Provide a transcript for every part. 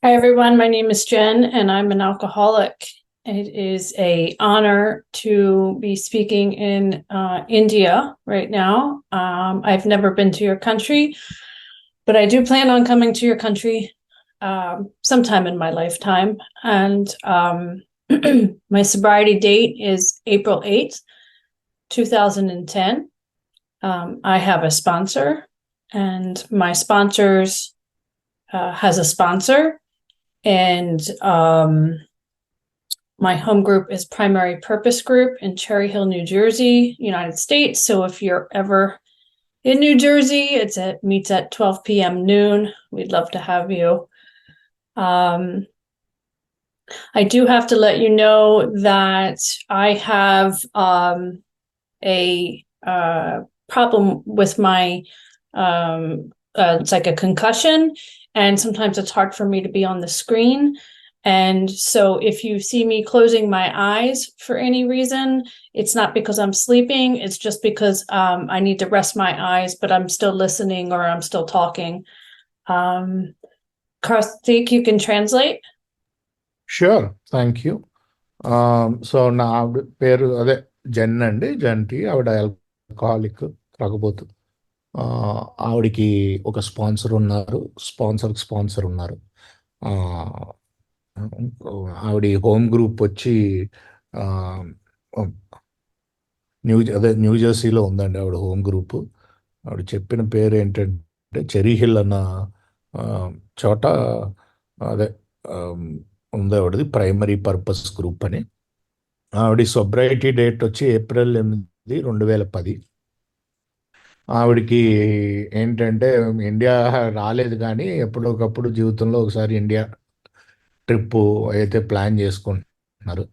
Hi everyone, my name is Jen and I'm an alcoholic. It is an honor to be speaking in India right now. I've never been to your country, but I do plan on coming to your country sometime in my lifetime. And my sobriety date is April 8th, 2010. I have a sponsor and my sponsors has a sponsor. And my home group is Primary Purpose Group in Cherry Hill, New Jersey, United States. So if you're ever in New Jersey, it meets at 12 p.m. noon. We'd love to have you. I do have to let you know that I have a problem with my, it's like a concussion. And sometimes it's hard for me to be on the screen. And so if you see me closing my eyes for any reason, it's not because I'm sleeping. It's just because I need to rest my eyes, but I'm still listening or I'm still talking. Karthik, you can translate? Sure thank you so నా ఆవిడ పేరు అదే జెన్ అండి జెన్టీ ఆవిడ alcoholic త్రాగబోతు ఆవిడికి ఒక sponsor ఉన్నారు ఆవిడ హోమ్ గ్రూప్ వచ్చి న్యూ జెర్సీలో ఉందండి ఆవిడ హోమ్ గ్రూప్. ఆవిడ చెప్పిన పేరు ఏంటంటే చెరీ హిల్ అన్న చోట అదే ఉంది ఆవిడది ప్రైమరీ పర్పస్ గ్రూప్ అని. ఆవిడ సొబ్రైటీ డేట్ వచ్చి ఏప్రిల్ 8, 2010. ఆవిడకి ఏంటంటే ఇండియా రాలేదు కానీ ఎప్పటికప్పుడు జీవితంలో ఒకసారి ఇండియా ట్రిప్పు అయితే ప్లాన్ చేసుకుంటున్నారు.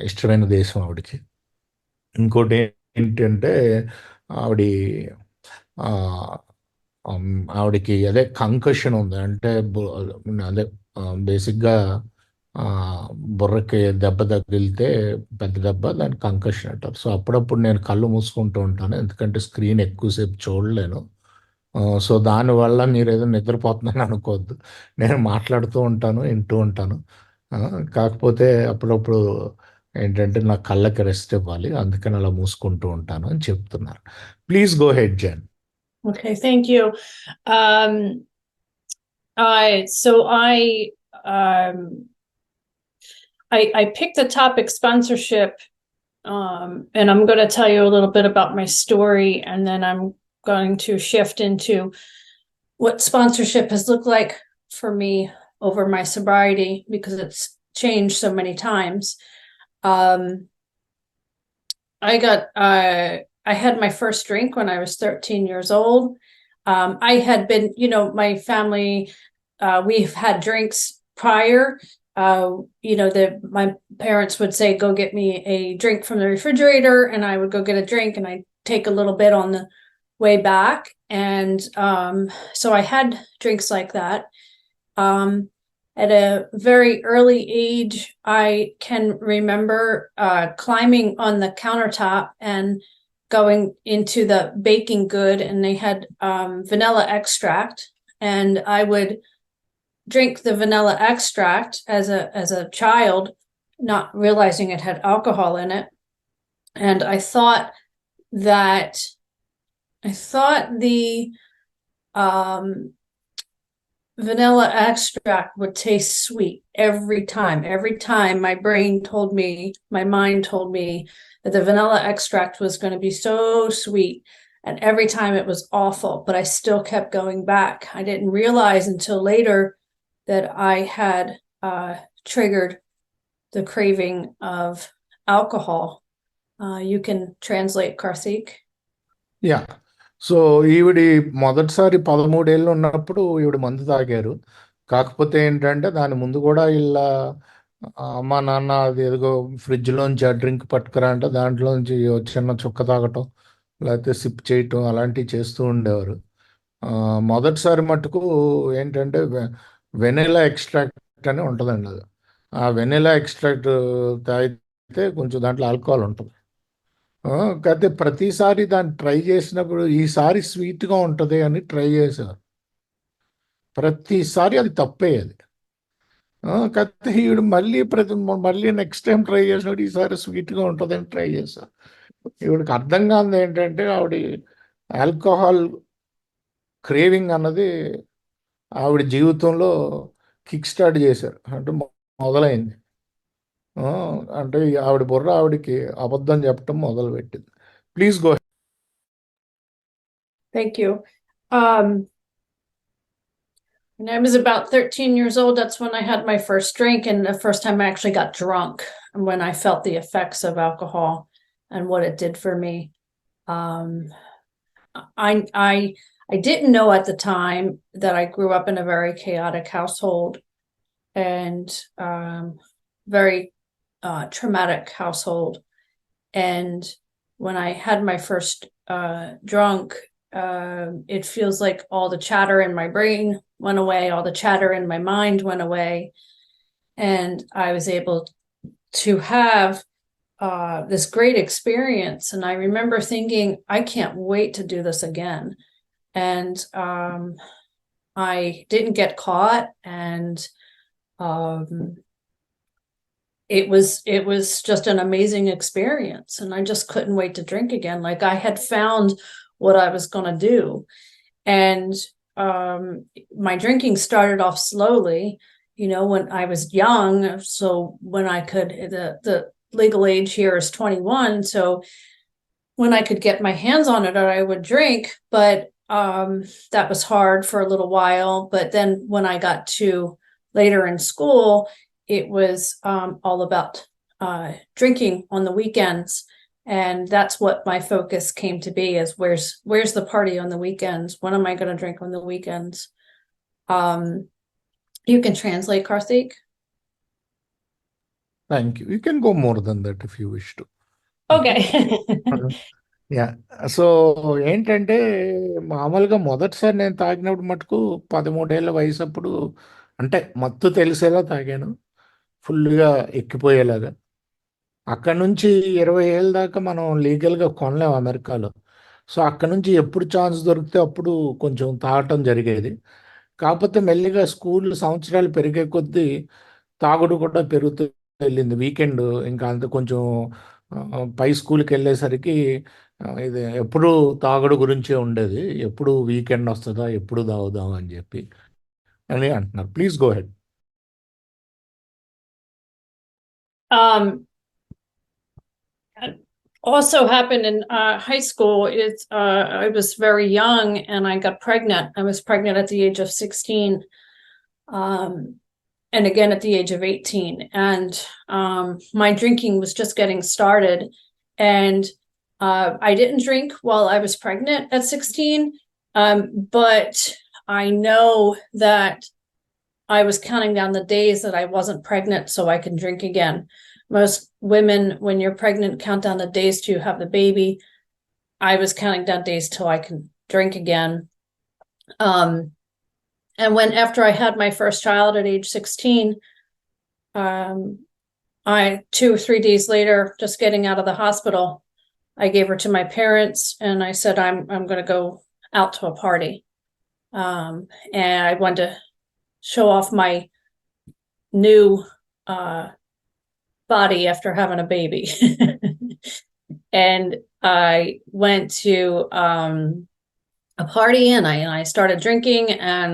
ఇష్టమైన దేశం ఆవిడకి. ఇంకోటి ఏంటంటే ఆవిడ ఆవిడకి అదే కంకషన్ ఉంది, అంటే అదే బేసిక్గా బుర్రకి దెబ్బ తగిలితే పెద్ద దెబ్బ, దాన్ని కంకషన్ అంటారు. సో అప్పుడప్పుడు నేను కళ్ళు మూసుకుంటూ ఉంటాను, ఎందుకంటే స్క్రీన్ ఎక్కువసేపు చూడలేను. సో దానివల్ల మీరు ఏదో నిద్రపోతున్నాను అనుకోవద్దు, నేను మాట్లాడుతూ ఉంటాను, వింటూ ఉంటాను. కాకపోతే అప్పుడప్పుడు ఏంటంటే నా కళ్ళకి రెస్ట్ ఇవ్వాలి, అందుకని అలా మూసుకుంటూ ఉంటాను అని చెప్తున్నారు. Please go head Jan. Okay, thank you. So I picked the topic sponsorship, and I'm going to tell you a little bit about my story, and then I'm going to shift into what sponsorship has looked like for me over my sobriety, because it's changed so many times. I had my first drink when I was 13 years old. I had been, my family, we've had drinks prior. My parents would say, go get me a drink from the refrigerator, and I would go get a drink and I'd take a little bit on the way back. And so I had drinks like that. At a very early age, I can remember climbing on the countertop and going into the baking good, and they had vanilla extract, and I would drink the vanilla extract as a child, not realizing it had alcohol in it. And I thought the vanilla extract would taste sweet every time. Every time my mind told me that the vanilla extract was going to be so sweet, and every time it was awful, but I still kept going back. I didn't realize until later that I had triggered the craving of alcohol. You can translate, Karthik. Yeah. So ఈవిడి మొదటిసారి 13 ఏళ్ళు ఉన్నప్పుడు ఈవిడ మందు తాగారు. కాకపోతే ఏంటంటే దాని ముందు కూడా ఇలా అమ్మ నాన్న అది ఎదుగో ఫ్రిడ్జ్లోంచి ఆ డ్రింక్ పట్టుకురా అంటే దాంట్లోంచి చిన్న చుక్క తాగటం, లేకపోతే సిప్ చేయటం అలాంటివి చేస్తూ ఉండేవారు. మొదటిసారి మటుకు ఏంటంటే వెనిలా ఎక్స్ట్రాక్ట్ అని ఉంటుందండి. అది ఆ వెనిలా ఎక్స్ట్రాక్ట్ తాగితే కొంచెం దాంట్లో ఆల్కహాల్ ఉంటుంది. కాకపోతే ప్రతిసారి దాన్ని ట్రై చేసినప్పుడు ఈసారి స్వీట్గా ఉంటుంది అని ట్రై చేశారు. ప్రతిసారి అది తప్పేది. కాకపోతే ఈవిడ మళ్ళీ నెక్స్ట్ టైం ట్రై చేసినప్పుడు ఈసారి స్వీట్గా ఉంటుందని ట్రై చేశా. ఈవిడికి అర్థం కానిది ఏంటంటే ఆవిడ ఆల్కహాల్ క్రేవింగ్ అన్నది ఆవిడ జీవితంలో కిక్ స్టార్ట్ చేశారు, అంటే మొదలైంది. అంటే ఆవిడ బుర్ర ఆవిడకి అబద్ధం చెప్పడం మొదలుపెట్టింది. Please go. Thank you. When I was about 13 years old, that's when I had my first drink, and the first time I actually got drunk, and when I felt the effects of alcohol and what it did for me. Um, I didn't know at the time that I grew up in a very chaotic household and very traumatic household. And when I had my first drunk, it feels like all the chatter in my brain went away, all the chatter in my mind went away, and I was able to have this great experience. And I remember thinking, I can't wait to do this again. And I didn't get caught, and um, it was just an amazing experience, and I just couldn't wait to drink again. Like I had found what I was going to do. And my drinking started off slowly, when I was young. So when I could, the legal age here is 21. So when I could get my hands on it, I would drink, but that was hard for a little while. But then when I got to later in school, it was all about drinking on the weekends. And that's what my focus came to be, is where's the party on the weekends? When am I going to drink on the weekends? You can translate, Karthik. Thank you. You can go more than that if you wish to. Okay. Yeah. So ఏంటంటే మామూలుగా మొదటిసారి నేను తాగినప్పుడు మటుకు 13 ఏళ్ళ వయసు అప్పుడు, అంటే మత్తు తెలిసేలా తాగాను, ఫుల్గా ఎక్కిపోయేలాగా. అక్కడ నుంచి 20 ఏళ్ళ దాకా మనం లీగల్గా కొనలేము అమెరికాలో. సో అక్కడ నుంచి ఎప్పుడు ఛాన్స్ దొరికితే అప్పుడు కొంచెం తాగటం జరిగేది. కాకపోతే మెల్లిగా స్కూల్ సంవత్సరాలు పెరిగే కొద్దీ తాగుడు కూడా పెరుగుతూ వెళ్ళింది. వీకెండ్ ఇంకా అంత కొంచెం పై స్కూల్కి వెళ్ళేసరికి ఇది ఎప్పుడు తాగుడు గురించే ఉండేది. ఎప్పుడు వీకెండ్ వస్తుందా, ఎప్పుడు తాగుదాం అని చెప్పి అని అంటున్నారు. Please go head. Um, also happened in high school. I was very young and I got pregnant. I was pregnant at the age of 16. And again at the age of 18. And my drinking was just getting started. And I didn't drink while I was pregnant at 16. But I know that I was counting down the days that I wasn't pregnant so I can drink again. Most women, when you're pregnant, count down the days to have the baby. I was counting down days till I can drink again. And after I had my first child at age 16, I 2 or 3 days later, just getting out of the hospital, I gave her to my parents and I said, I'm going to go out to a party. And I wanted to show off my new body after having a baby. And I went to a party and I started drinking, and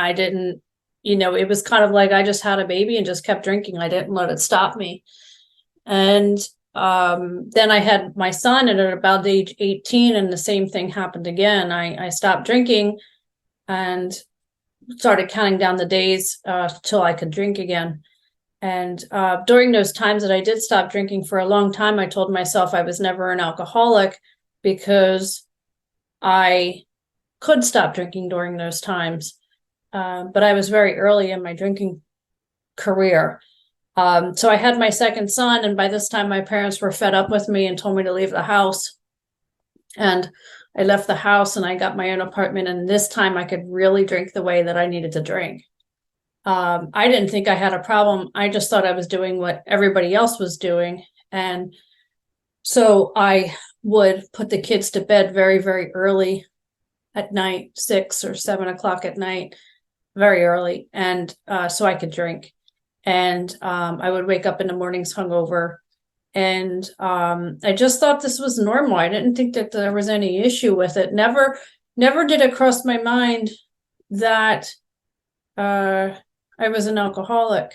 I didn't, it was kind of like I just had a baby and just kept drinking. I didn't let it stop me. And then I had my son, and at about age 18, and the same thing happened again. I stopped drinking and started counting down the days till I could drink again. And during those times that I did stop drinking for a long time, I told myself I was never an alcoholic, because I could stop drinking during those times. But I was very early in my drinking career. So I had my second son, and by this time my parents were fed up with me and told me to leave the house. And I left the house and I got my own apartment, and this time I could really drink the way that I needed to drink. I didn't think I had a problem. I just thought I was doing what everybody else was doing. And so I would put the kids to bed very, very early at night, 6 or 7 o'clock at night, very early, and so I could drink. and I would wake up in the mornings hungover. And I just thought this was normal. I didn't think that there was any issue with it. Never did it cross my mind that I was an alcoholic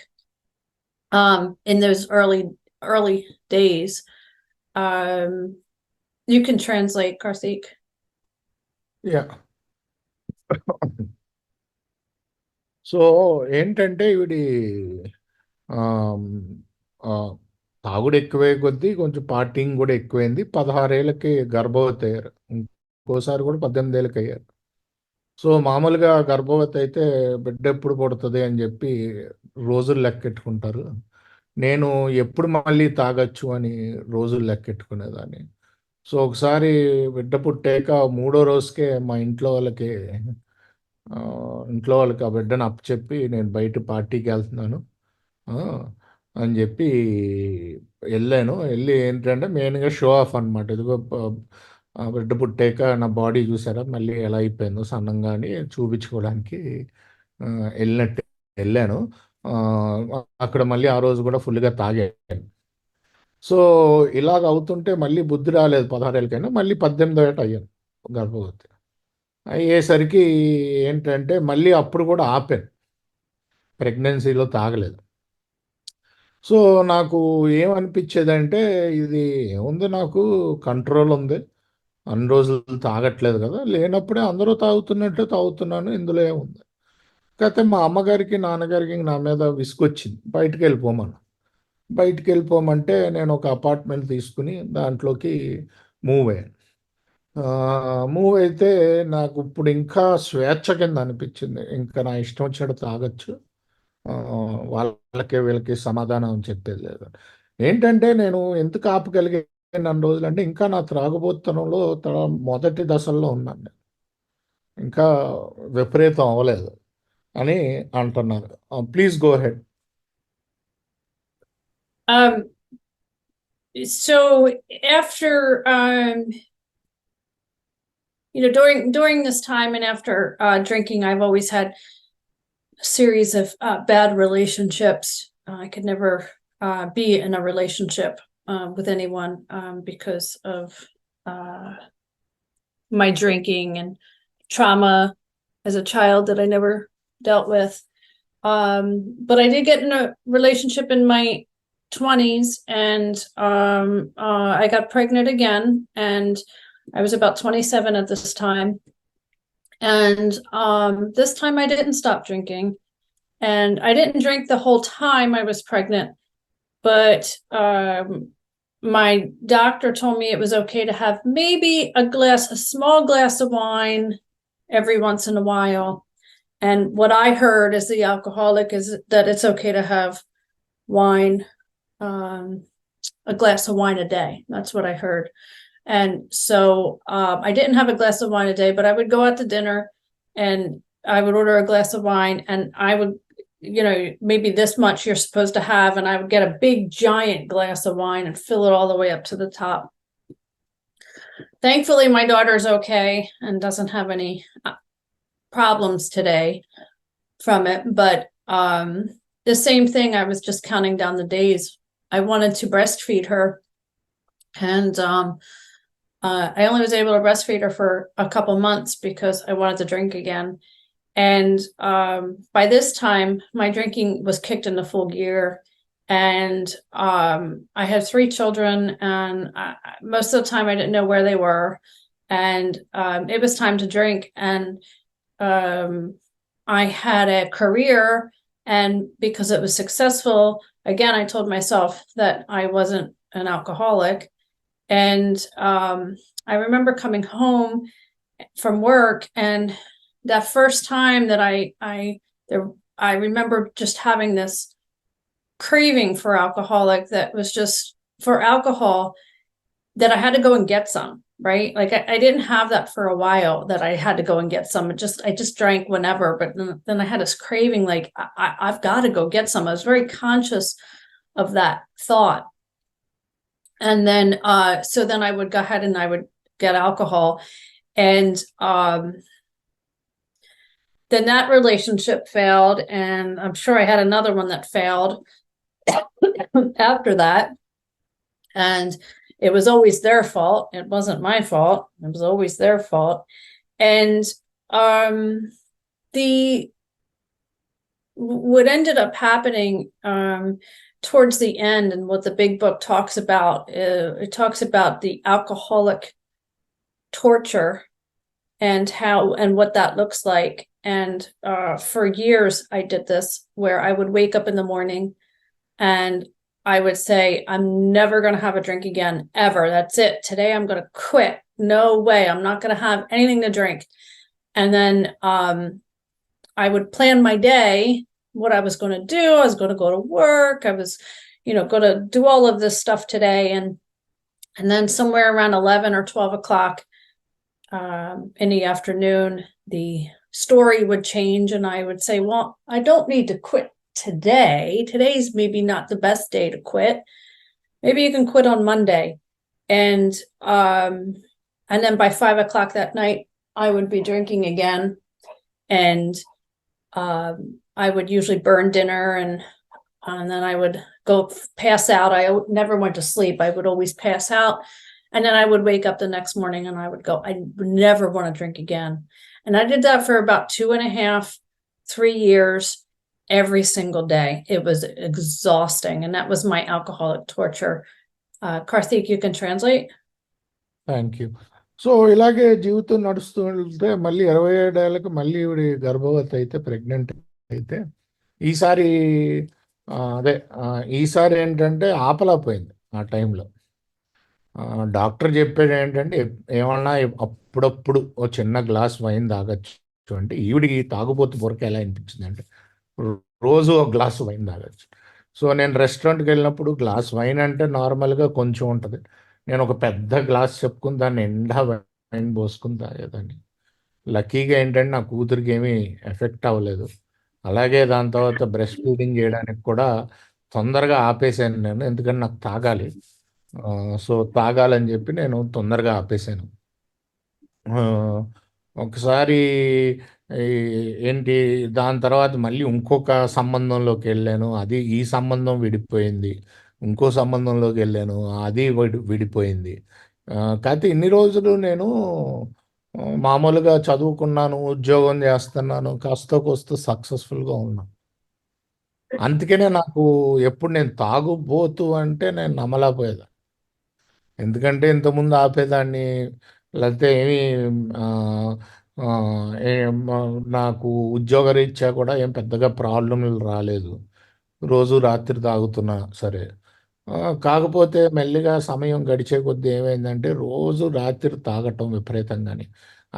in those early days. You can translate, Karthik. Yeah so ఏంటంటే ఈవిడి ఆమ్, ఆ, తాగుడు ఎక్కువే కొద్దీ కొంచెం partying కూడా ఎక్కువైంది. 16 ఏళ్ళకి గర్భవతి అయ్యారు. ఇంకోసారి కూడా 18 ఏళ్ళకి అయ్యారు. సో మామూలుగా గర్భవతి అయితే బిడ్డ ఎప్పుడు పుడుతుంది అని చెప్పి రోజులు లెక్కెట్టుకుంటారు. నేను ఎప్పుడు మళ్ళీ తాగొచ్చు అని రోజులు లెక్కెట్టుకునేదాన్ని. సో ఒకసారి బిడ్డ పుట్టాక 3వ రోజుకే మా ఇంట్లో వాళ్ళకి ఆ బిడ్డను అప్పచెప్పి నేను బయట పార్టీకి వెళ్తున్నాను ఆ, అని చెప్పి వెళ్ళాను. వెళ్ళి ఏంటంటే మెయిన్గా షో ఆఫ్ అనమాట. ఇదిగో ఆ బిడ్డ పుట్టాక నా బాడీ చూసారా మళ్ళీ ఎలా అయిపోయిందో సన్నంగా అని చూపించుకోవడానికి ఆ, వెళ్ళినట్టు వెళ్ళాను. ఆ, అక్కడ మళ్ళీ ఆ రోజు కూడా ఫుల్గా తాగాను. సో ఇలాగ అవుతుంటే మళ్ళీ బుద్ధి రాలేదు. 16 ఏళ్ళకైనా మళ్ళీ 18వ ఏట అయ్యాను గర్భవతి. అయ్యేసరికి ఏంటంటే మళ్ళీ అప్పుడు కూడా ఆపాను. ప్రెగ్నెన్సీలో తాగలేదు. సో నాకు ఏమనిపించేదంటే ఇది ఏముంది, నాకు కంట్రోల్ ఉంది, అన్ని రోజులు తాగట్లేదు కదా, లేనప్పుడే అందరూ తాగుతున్నట్టే తాగుతున్నాను, ఇందులో ఏముంది. కాకపోతే మా అమ్మగారికి నాన్నగారికి ఇంక నా మీద విసుగొచ్చింది. బయటికి వెళ్ళిపోమంటే నేను ఒక అపార్ట్మెంట్ తీసుకుని దాంట్లోకి మూవ్ అయ్యాను. మూవ్ అయితే నాకు ఇప్పుడు ఇంకా స్వేచ్ఛ కింద అనిపించింది. ఇంకా నా ఇష్టం వచ్చినట్టు తాగొచ్చు. ఆ, వాళ్ళకి వీళ్ళకి సమాధానం చెప్పేది లేదు. ఏంటంటే నేను ఎందుకు ఆపగలిగాను అన్ని రోజులు అంటే ఇంకా నా త్రాగుబోతుతనంలో మొదటి దశల్లో ఉన్నాను నేను. ఇంకా విపరీతం అవ్వలేదు అని అంటున్నారు. Please go head. So after during this time and after drinking, I've always had a series of bad relationships. I could never be in a relationship with anyone because of my drinking and trauma as a child that I never dealt with. But I did get in a relationship in my 20s, and I got pregnant again, and I was about 27 at this time. And this time I didn't stop drinking, and I didn't drink the whole time I was pregnant, but my doctor told me it was okay to have maybe a small glass of wine every once in a while. And what I heard as the alcoholic is that it's okay to have wine, a glass of wine a day. That's what I heard. And so I didn't have a glass of wine a day, but I would go out to dinner and I would order a glass of wine, and I would, maybe this much you're supposed to have, and I would get a big giant glass of wine and fill it all the way up to the top. Thankfully, my daughter's okay and doesn't have any problems today from it, but the same thing, I was just counting down the days. I wanted to breastfeed her, and I only was able to breastfeed her for a couple months because I wanted to drink again. And by this time, my drinking was kicked into full gear, and I had 3 children, and most of the time I didn't know where they were, and it was time to drink. And I had a career, and because it was successful, again, I told myself that I wasn't an alcoholic. And I remember coming home from work, and that first time that I remember just having this craving for alcoholic that was just for alcohol, that I had to go and get some, right? Like I didn't have that for a while, that I had to go and get some. I just drank whenever, but then I had this craving, like I've got to go get some. I was very conscious of that thought. And then so then I would go ahead and I would get alcohol. And then that relationship failed, and I'm sure I had another one that failed after that. And it was always their fault. It wasn't my fault. It was always their fault. And the what ended up happening towards the end, and what the big book talks about, it talks about the alcoholic torture and how and what that looks like. And for years I did this, where I would wake up in the morning and I would say, I'm never going to have a drink again, ever. That's it. Today I'm going to quit. No way. I'm not going to have anything to drink. And then I would plan my day, what I was going to do. I was going to go to work. I was, going to do all of this stuff today. And then somewhere around 11 or 12 o'clock in the afternoon, the story would change. And I would say, well, I don't need to quit today. Today's maybe not the best day to quit. Maybe you can quit on Monday. And then by 5 o'clock that night, I would be drinking again. And I would usually burn dinner, and then I would go pass out. I never went to sleep. I would always pass out. And then I would wake up the next morning and I would go, I would never want to drink again. And I did that for about 2.5, 3 years, every single day. It was exhausting. And that was my alcoholic torture. Karthik, you can translate. Thank you. So ఇలాగే జీవితం నడుస్తూ వెళ్తే మళ్ళీ 27 ఏళ్ళకి మళ్ళీ ఈవిడ గర్భవతి అయితే, ప్రెగ్నెంట్ అయితే, ఈసారి ఈసారి ఏంటంటే ఆపలేకపోయింది ఆ టైంలో. డాక్టర్ చెప్పేది ఏంటంటే, ఏమన్నా అప్పుడప్పుడు ఓ చిన్న గ్లాస్ వైన్ తాగొచ్చు అంటే, ఈవిడికి తాగుబోతు పొరక ఎలా అనిపించింది అంటే, రోజు ఒక గ్లాసు వైన్ తాగొచ్చు. సో నేను రెస్టారెంట్కి వెళ్ళినప్పుడు గ్లాస్ వైన్ అంటే నార్మల్గా కొంచెం ఉంటుంది. నేను ఒక పెద్ద గ్లాస్ చెప్పుకుని దాన్ని నిండా వైన్ పోసుకుని తాగేదాన్ని. లక్కీగా ఏంటంటే నా కూతురికి ఏమీ ఎఫెక్ట్ అవ్వలేదు. అలాగే దాని తర్వాత బ్రెస్ట్ ఫీడింగ్ చేయడానికి కూడా తొందరగా ఆపేసాను నేను, ఎందుకంటే నాకు తాగాలి. సో తాగాలని చెప్పి నేను తొందరగా ఆపేసాను. ఒకసారి ఏంటి, దాని తర్వాత మళ్ళీ ఇంకొక సంబంధంలోకి వెళ్ళాను. అది ఈ సంబంధం విడిపోయింది. ఇంకో సంబంధంలోకి వెళ్ళాను, అది విడిపోయింది. కాకపోతే ఇన్ని రోజులు నేను మామూలుగా చదువుకున్నాను, ఉద్యోగం చేస్తున్నాను, కాస్త కోస్త సక్సెస్ఫుల్గా ఉన్నాను. అందుకనే నాకు ఎప్పుడు నేను తాగుబోతు అంటే నేను నమ్మలేకపోయేదాన్ని. ఎందుకంటే ఇంతకుముందు ఆపేదాన్ని, లేకపోతే ఏమి నాకు ఉద్యోగరీత్యా కూడా ఏం పెద్దగా ప్రాబ్లంలు రాలేదు. రోజు రాత్రి తాగుతున్నా సరే. కాకపోతే మెల్లిగా సమయం గడిచే కొద్దీ ఏమైందంటే, రోజు రాత్రి తాగటం విపరీతంగాని.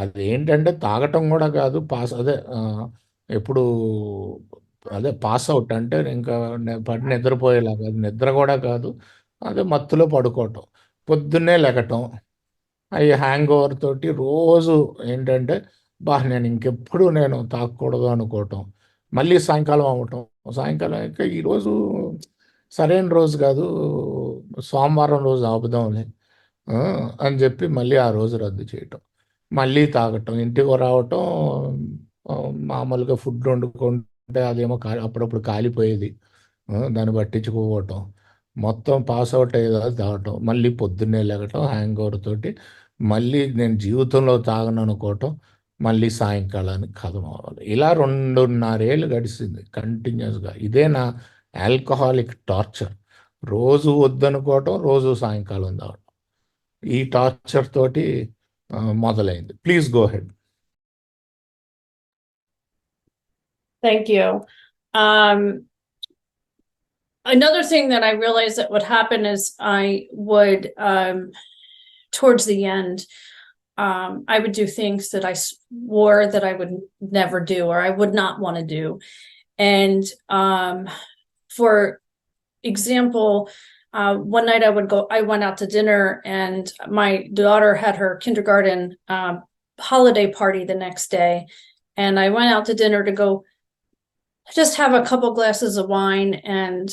అదేంటంటే తాగటం కూడా కాదు, ఎప్పుడు పాస్ అవుట్ అంటే ఇంకా పడి నిద్రపోయేలాగా, నిద్ర కూడా కాదు, అదే మత్తులో పడుకోవటం, పొద్దున్నే లెగటం, అవి హ్యాంగ్ ఓవర్ తోటి రోజు ఏంటంటే, నేను ఇంకెప్పుడు నేను తాగకూడదు అనుకోవటం, మళ్ళీ సాయంకాలం అవ్వటం. సాయంకాలం ఇంకా ఈరోజు సరైన రోజు కాదు, సోమవారం రోజు ఆపుదాంలే అని చెప్పి మళ్ళీ ఆ రోజు రద్దు చేయటం, మళ్ళీ తాగటం, ఇంటికి రావటం, మామూలుగా ఫుడ్ వండుకుంటే అదేమో అప్పుడప్పుడు కాలిపోయేది, దాన్ని పట్టించుకోవటం, మొత్తం పాస్ అవుట్ అయ్యేదాకా తాగటం, మళ్ళీ పొద్దున్నే లేగటం హ్యాంగ్ ఓవర్ తోటి, మళ్ళీ నేను జీవితంలో తాగను అనుకోవటం, మళ్ళీ సాయంకాలానికి కథం అవ్వాలి. ఇలా 2.5 ఏళ్ళు గడిచింది కంటిన్యూస్గా. ఇదే నా ఆల్కహాలిక్ టార్చర్. రోజు వద్దనుకోవటం, రోజు సాయంకాలం తాగటం. ఈ టార్చర్ తోటి మొదలైంది. Please go head. Thank you. Another thing that I realized that would happen is I would, towards the end, I would do things that I swore that I would never do, or I would not want to do. And for example, one night I went out to dinner, and my daughter had her kindergarten holiday party the next day. And I went out to dinner to go just have a couple glasses of wine. And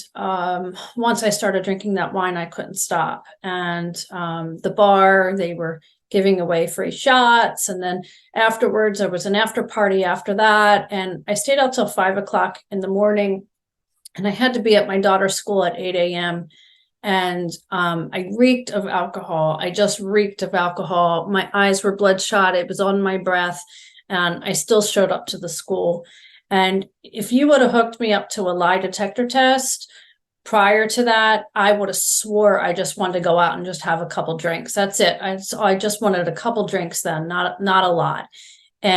once I started drinking that wine, I couldn't stop. And the bar, they were giving away free shots. And then afterwards, there was an after party after that. And I stayed out till 5 o'clock in the morning. And I had to be at my daughter's school at 8 a.m. And I reeked of alcohol. I just reeked of alcohol. My eyes were bloodshot. It was on my breath. And I still showed up to the school. And if you would have hooked me up to a lie detector test prior to that, I would have swore I just wanted to go out and just have a couple drinks. That's it. I just wanted a couple drinks then, not a lot.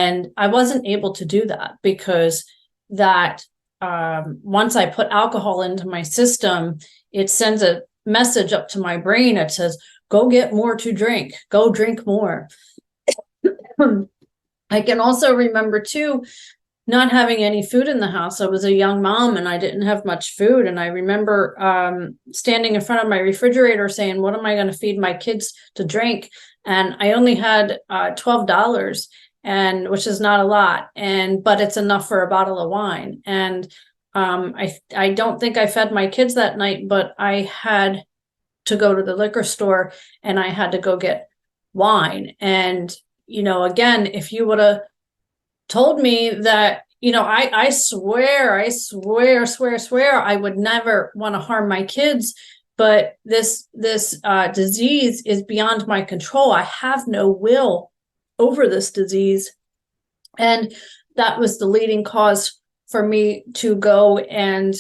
And I wasn't able to do that because that once I put alcohol into my system, it sends a message up to my brain that says, go get more to drink, go drink more. I can also remember too, not having any food in the house. I was a young mom and I didn't have much food. And I remember standing in front of my refrigerator saying, what am I going to feed my kids to drink? And I only had $12, and which is not a lot, but it's enough for a bottle of wine. And I don't think I fed my kids that night, but I had to go to the liquor store and I had to go get wine. And, again, if you would have told me that, I swear, I would never want to harm my kids, but this disease is beyond my control. I have no will over this disease. And that was the leading cause for me to go and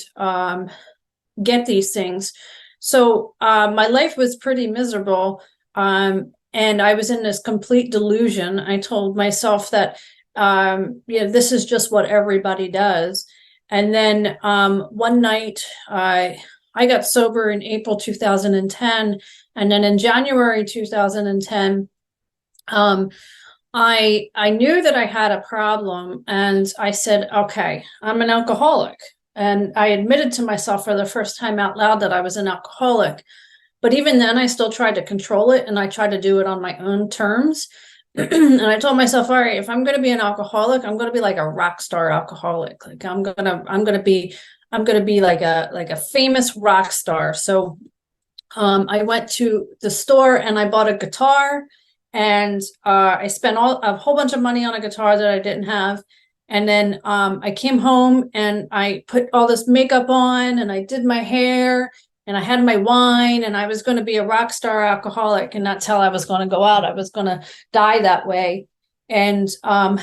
get these things. So my life was pretty miserable. And I was in this complete delusion. I told myself that, this is just what everybody does. And then one night, I got sober in April 2010. And then in January 2010, I knew that I had a problem, and I said, okay, I'm an alcoholic. And I admitted to myself for the first time out loud that I was an alcoholic. But even then, I still tried to control it, and I tried to do it on my own terms. And I told myself, all right, if I'm going to be an alcoholic, I'm going to be like a rock star alcoholic. Like I'm going to be like a famous rock star. So I went to the store and I bought a guitar, and I spent a whole bunch of money on a guitar that I didn't have. And then I came home and I put all this makeup on and I did my hair and I had my wine, and I was going to be a rock star alcoholic, and that's how I was going to go out. I was going to die that way. And I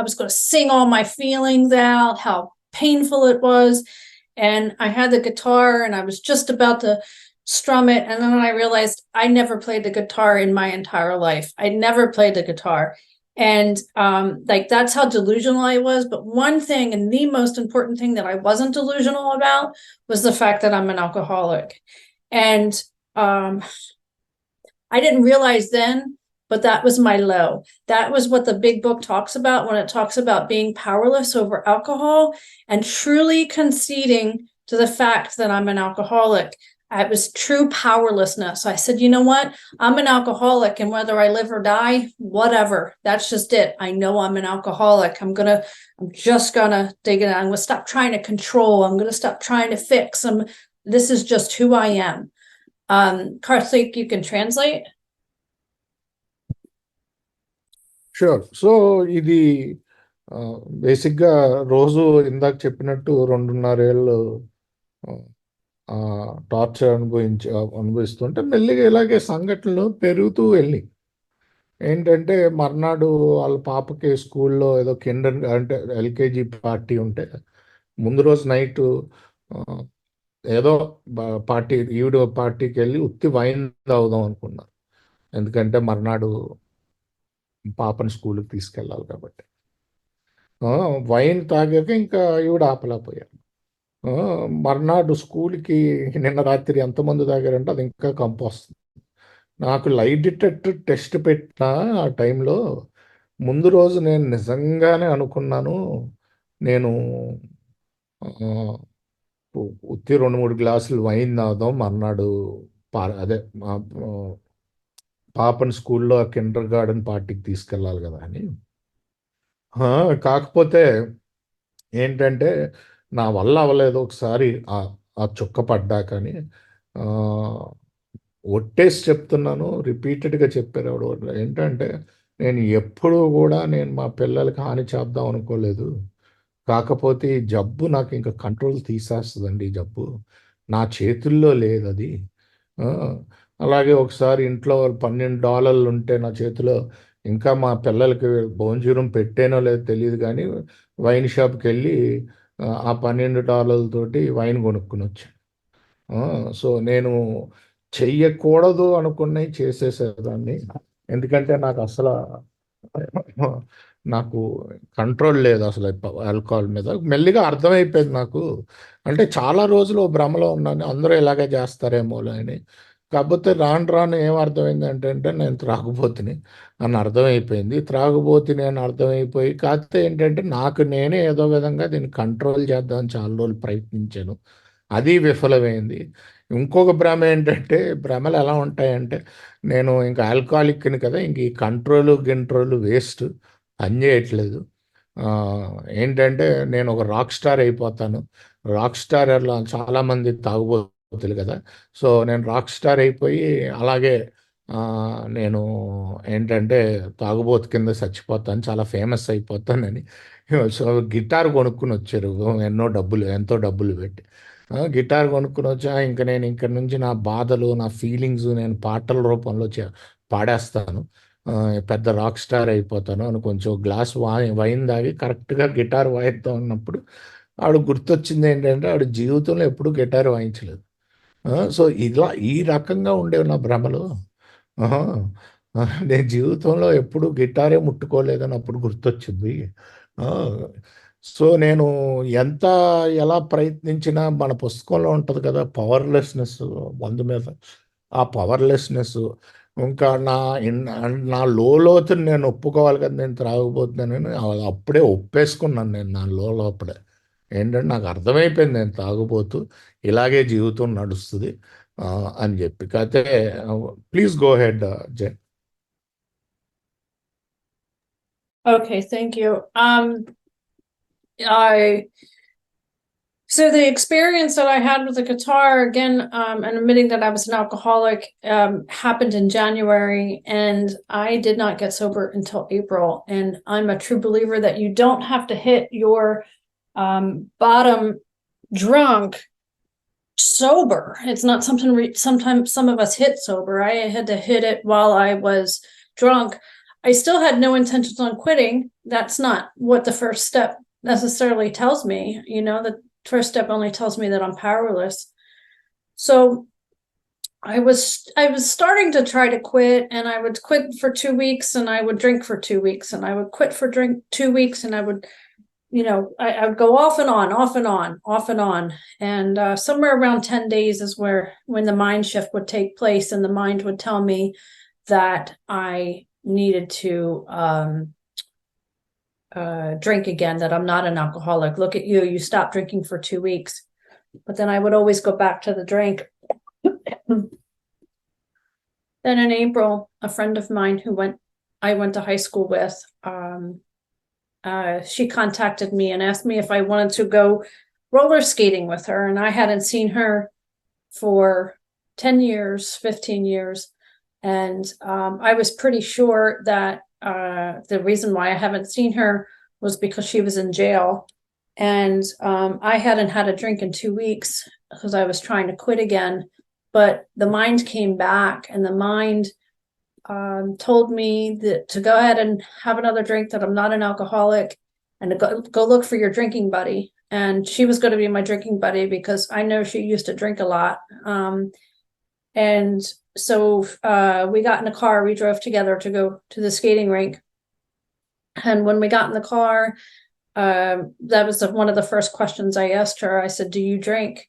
was going to sing all my feelings out, how painful it was. And I had the guitar and I was just about to strum it. And then I realized I never played the guitar in my entire life. I never played the guitar. And that's how delusional I was. But one thing, and the most important thing that I wasn't delusional about, was the fact that I'm an alcoholic. And I didn't realize then, but that was my low. That was what the big book talks about when it talks about being powerless over alcohol and truly conceding to the fact that I'm an alcoholic. It was true powerlessness. I said, you know what? I'm an alcoholic, and whether I live or die, whatever. That's just it. I know I'm an alcoholic. I'm just gonna dig it. I'm gonna stop trying to control. I'm gonna stop trying to fix. This is just who I am. Karthik, you can translate. Sure. So ఇది బేసిక్గా రోజు ఇందాక చెప్పినట్టు 2.5 ఏళ్ళు torture అనుభవిస్తుంటే మెల్లిగా ఇలాగే సంఘటనలు పెరుగుతూ వెళ్ళి ఏంటంటే మర్నాడు వాళ్ళ పాపకి స్కూల్లో ఏదో కిండర్ అంటే ఎల్కేజీ పార్టీ ఉంటే ముందు రోజు నైట్ ఏదో పార్టీ ఈవిడ పార్టీకి వెళ్ళి ఉత్తి వైన్ తాగుదాం అనుకున్నారు. ఎందుకంటే మర్నాడు పాపని స్కూల్కి తీసుకెళ్ళాలి కాబట్టి. వైన్ తాగాక ఇంకా ఈవిడ ఆపలేకపోయారు. మర్నాడు స్కూల్కి నిన్న రాత్రి ఎంతమంది తాగారంటే అది ఇంకా కంపు వస్తుంది. నాకు లై డిటెక్టర్ టెస్ట్ పెట్టిన ఆ టైంలో ముందు రోజు నేను నిజంగానే అనుకున్నాను, నేను ఉత్తి 2-3 గ్లాసులు వైన్ తాగుదాం మర్నాడు అదే పాపని స్కూల్లో కిండర్ గార్డెన్ పార్టీకి తీసుకెళ్ళాలి కదా అని. కాకపోతే ఏంటంటే నా వల్ల అవ్వలేదు. ఒకసారి ఆ చుక్క పడ్డా కానీ ఒట్టేసి చెప్తున్నాను, రిపీటెడ్గా చెప్పారు ఆవిడ. ఏంటంటే నేను ఎప్పుడూ కూడా నేను మా పిల్లలకి హాని చేద్దాం అనుకోలేదు. కాకపోతే ఈ జబ్బు నాకు ఇంకా కంట్రోల్ తీసేస్తుందండి. ఈ జబ్బు నా చేతుల్లో లేదు అది. ఆ, అలాగే ఒకసారి ఇంట్లో $12 ఉంటే నా చేతిలో, ఇంకా మా పిల్లలకి భోంజనం పెట్టేనో లేదో తెలియదు కానీ వైన్ షాప్కి వెళ్ళి ఆ $12 తోటి వైన్ కొనుక్కుని వచ్చాను. ఆ! సో, నేను చెయ్యకూడదు అనుకున్నయి చేసేసేదాన్ని. ఎందుకంటే నాకసల నాకు కంట్రోల్ లేదసల ఆల్కహాల్ మీద. మెల్లిగా అర్థమైపోయింది నాకు. అంటే చాలా రోజులు ఓ భ్రమలో ఉన్నాను. అందరూ ఇలాగే చేస్తారేమోలే అని. కాకపోతే రాను రాను ఏం అర్థమైందంటంటే నేను త్రాగుబోతుని అని అర్థమైపోయింది. త్రాగుబోతుని అని అర్థమైపోయి, కాకపోతే ఏంటంటే నాకు నేనే ఏదో విధంగా దీన్ని కంట్రోల్ చేద్దామని చాలా రోజులు ప్రయత్నించాను. అది విఫలమైంది. ఇంకొక భ్రమ ఏంటంటే, భ్రమలు ఎలా ఉంటాయంటే, నేను ఇంకా ఆల్కహాలిక్‌ని కదా! ఇంక ఈ కంట్రోలు, గింట్రోలు వేస్ట్. పని చేయట్లేదు. ఏంటంటే నేను ఒక రాక్ స్టార్ అయిపోతాను. రాక్ స్టార్ అలా చాలామంది తాగుబోతులు కదా! సో, నేను రాక్ స్టార్ అయిపోయి అలాగే నేను ఏంటంటే తాగుబోతు కింద చచ్చిపోతాను. చాలా ఫేమస్ అయిపోతానని. సో, గిటార్ కొనుక్కొనొచ్చారు. ఎంతో డబ్బులు పెట్టి. గిటార్ కొనుక్కొనొచ్చా, ఇంక నేను ఇక్కడి నుంచి నా బాధలు, నా ఫీలింగ్స్ నేను పాటల రూపంలో పాడేస్తాను. పెద్ద రాక్ స్టార్ అయిపోతాను అని కొంచెం గ్లాస్ వైన్ తాగి కరెక్ట్‌గా గిటార్ వాయిద్దాం అన్నప్పుడు ఆవిడకి గుర్తొచ్చిందేంటంటే, ఆవిడ జీవితంలో ఎప్పుడూ గిటార్ వాయించలేదు. సో, ఈ రకంగా ఉండేవి నా భ్రమలు. ఆహా! నేను జీవితంలో ఎప్పుడు గిటారే ముట్టుకోలేదని అప్పుడు గుర్తొచ్చింది. ఆ! సో, నేను ఎంత ఎలా ప్రయత్నించినా మన పుస్తకంలో ఉంటది కదా! పవర్‌లెస్‌నెస్ మందు మీద. ఆ పవర్‌లెస్‌నెస్ ఇంకా నా లోతున నేను ఒప్పుకోవాలి కదా! నేను త్రాగబోతున్నానని అప్పుడే ఒప్పేసుకున్నాను నేను నా లోపలే. ఏంటంటే నాకు అర్థమైపోయింది నేను తాగుబోతు. ఇలాగే జీవితం నడుస్తది అని జెప్పి. కాతే ప్లీజ్ గో హెడ్ జై. Okay, thank you. I So the experience that I had with the guitar, again, and admitting that I was an alcoholic, happened in January, and I did not get sober until April. And I'm a true believer that you don't have to hit your bottom drunk sober. It's not something sometimes some of us hit sober. I had to hit it while I was drunk. I still had no intentions on quitting. That's not what the first step necessarily tells me. The first step only tells me that I'm powerless. So I was starting to try to quit, and I would quit for 2 weeks, and I would drink for 2 weeks, and I would quit for 2 weeks, and I would, I would go off and on, off and on, off and on. And somewhere around 10 days is when the mind shift would take place, and the mind would tell me that I needed to drink again, that I'm not an alcoholic. Look at you stopped drinking for 2 weeks. But then I would always go back to the drink. Then in April, a friend of mine I went to high school with, she contacted me and asked me if I wanted to go roller skating with her. And I hadn't seen her for 10 years, 15 years. And I was pretty sure that the reason why I haven't seen her was because she was in jail. And I hadn't had a drink in 2 weeks because I was trying to quit again. But the mind came back, and the mind told me that to go ahead and have another drink, that I'm not an alcoholic, and to go look for your drinking buddy. And she was going to be my drinking buddy because I know she used to drink a lot. And so we got in a car, we drove together to go to the skating rink. And when we got in the car, that was one of the first questions I asked her. I said, "Do you drink?"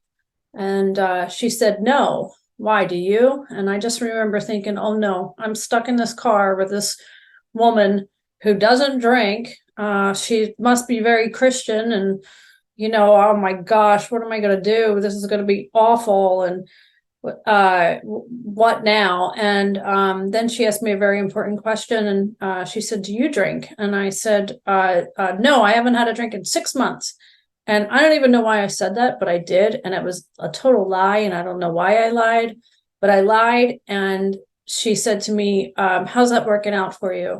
And she said, "No. Why, do you?" And I just remember thinking, oh no, I'm stuck in this car with this woman who doesn't drink. She must be very Christian, and oh my gosh, what am I going to do? This is going to be awful. And what now? And then she asked me a very important question, and she said, "Do you drink?" And I said, "No, I haven't had a drink in 6 months." And I don't even know why I said that, but I did. And it was a total lie. And I don't know why I lied, but I lied. And she said to me, how's that working out for you?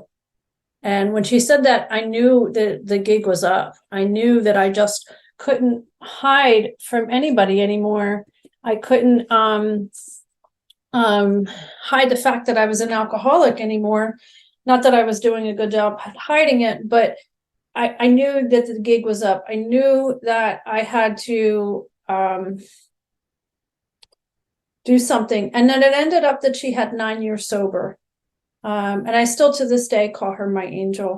And when she said that, I knew that the gig was up. I knew that I just couldn't hide from anybody anymore. I couldn't hide the fact that I was an alcoholic anymore. Not that I was doing a good job hiding it, but I knew that the gig was up. I knew that I had to do something. And then it ended up that she had 9 years sober. And I still to this day call her my angel.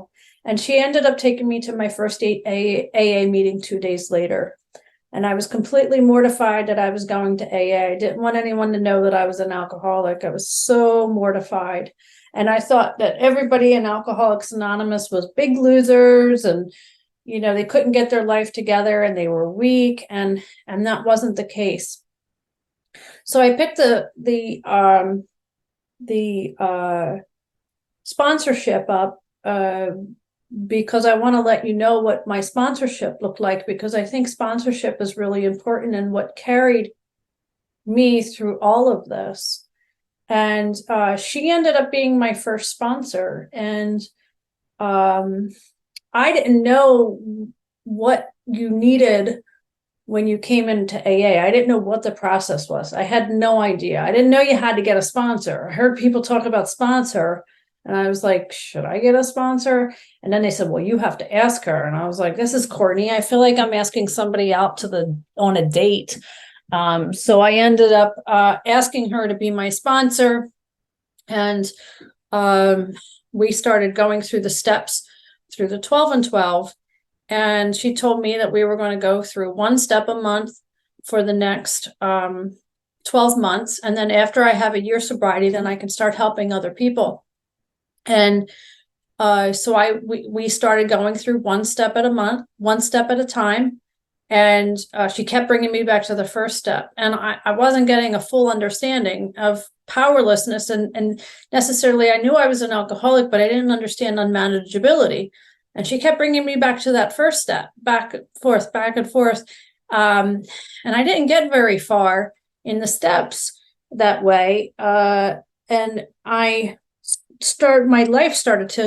And she ended up taking me to my first AA meeting 2 days later. And I was completely mortified that I was going to AA. I didn't want anyone to know that I was an alcoholic. I was so mortified. And I thought that everybody in Alcoholics Anonymous was big losers and, you know, they couldn't get their life together and they were weak. And that wasn't the case. So I picked the sponsorship up because I want to let you know what my sponsorship looked like, because I think sponsorship is really important and what carried me through all of this. And she ended up being my first sponsor. And I didn't know what you needed when you came into AA. I didn't know what the process was. I had no idea. I didn't know you had to get a sponsor. I heard people talk about sponsor, and I was like, should I get a sponsor? And then they said, well, you have to ask her. And I was like, this is corny. I feel like I'm asking somebody out on a date. So I ended up asking her to be my sponsor. And we started going through the steps through the 12 and 12. And she told me that we were going to go through one step a month for the next 12 months. And then after I have a year sobriety, then I can start helping other people. And so we started going through one step at a month, one step at a time. And she kept bringing me back to the first step. And I wasn't getting a full understanding of powerlessness. And necessarily, I knew I was an alcoholic, but I didn't understand unmanageability. And she kept bringing me back to that first step, back and forth, back and forth. And I didn't get very far in the steps that way. And my life started to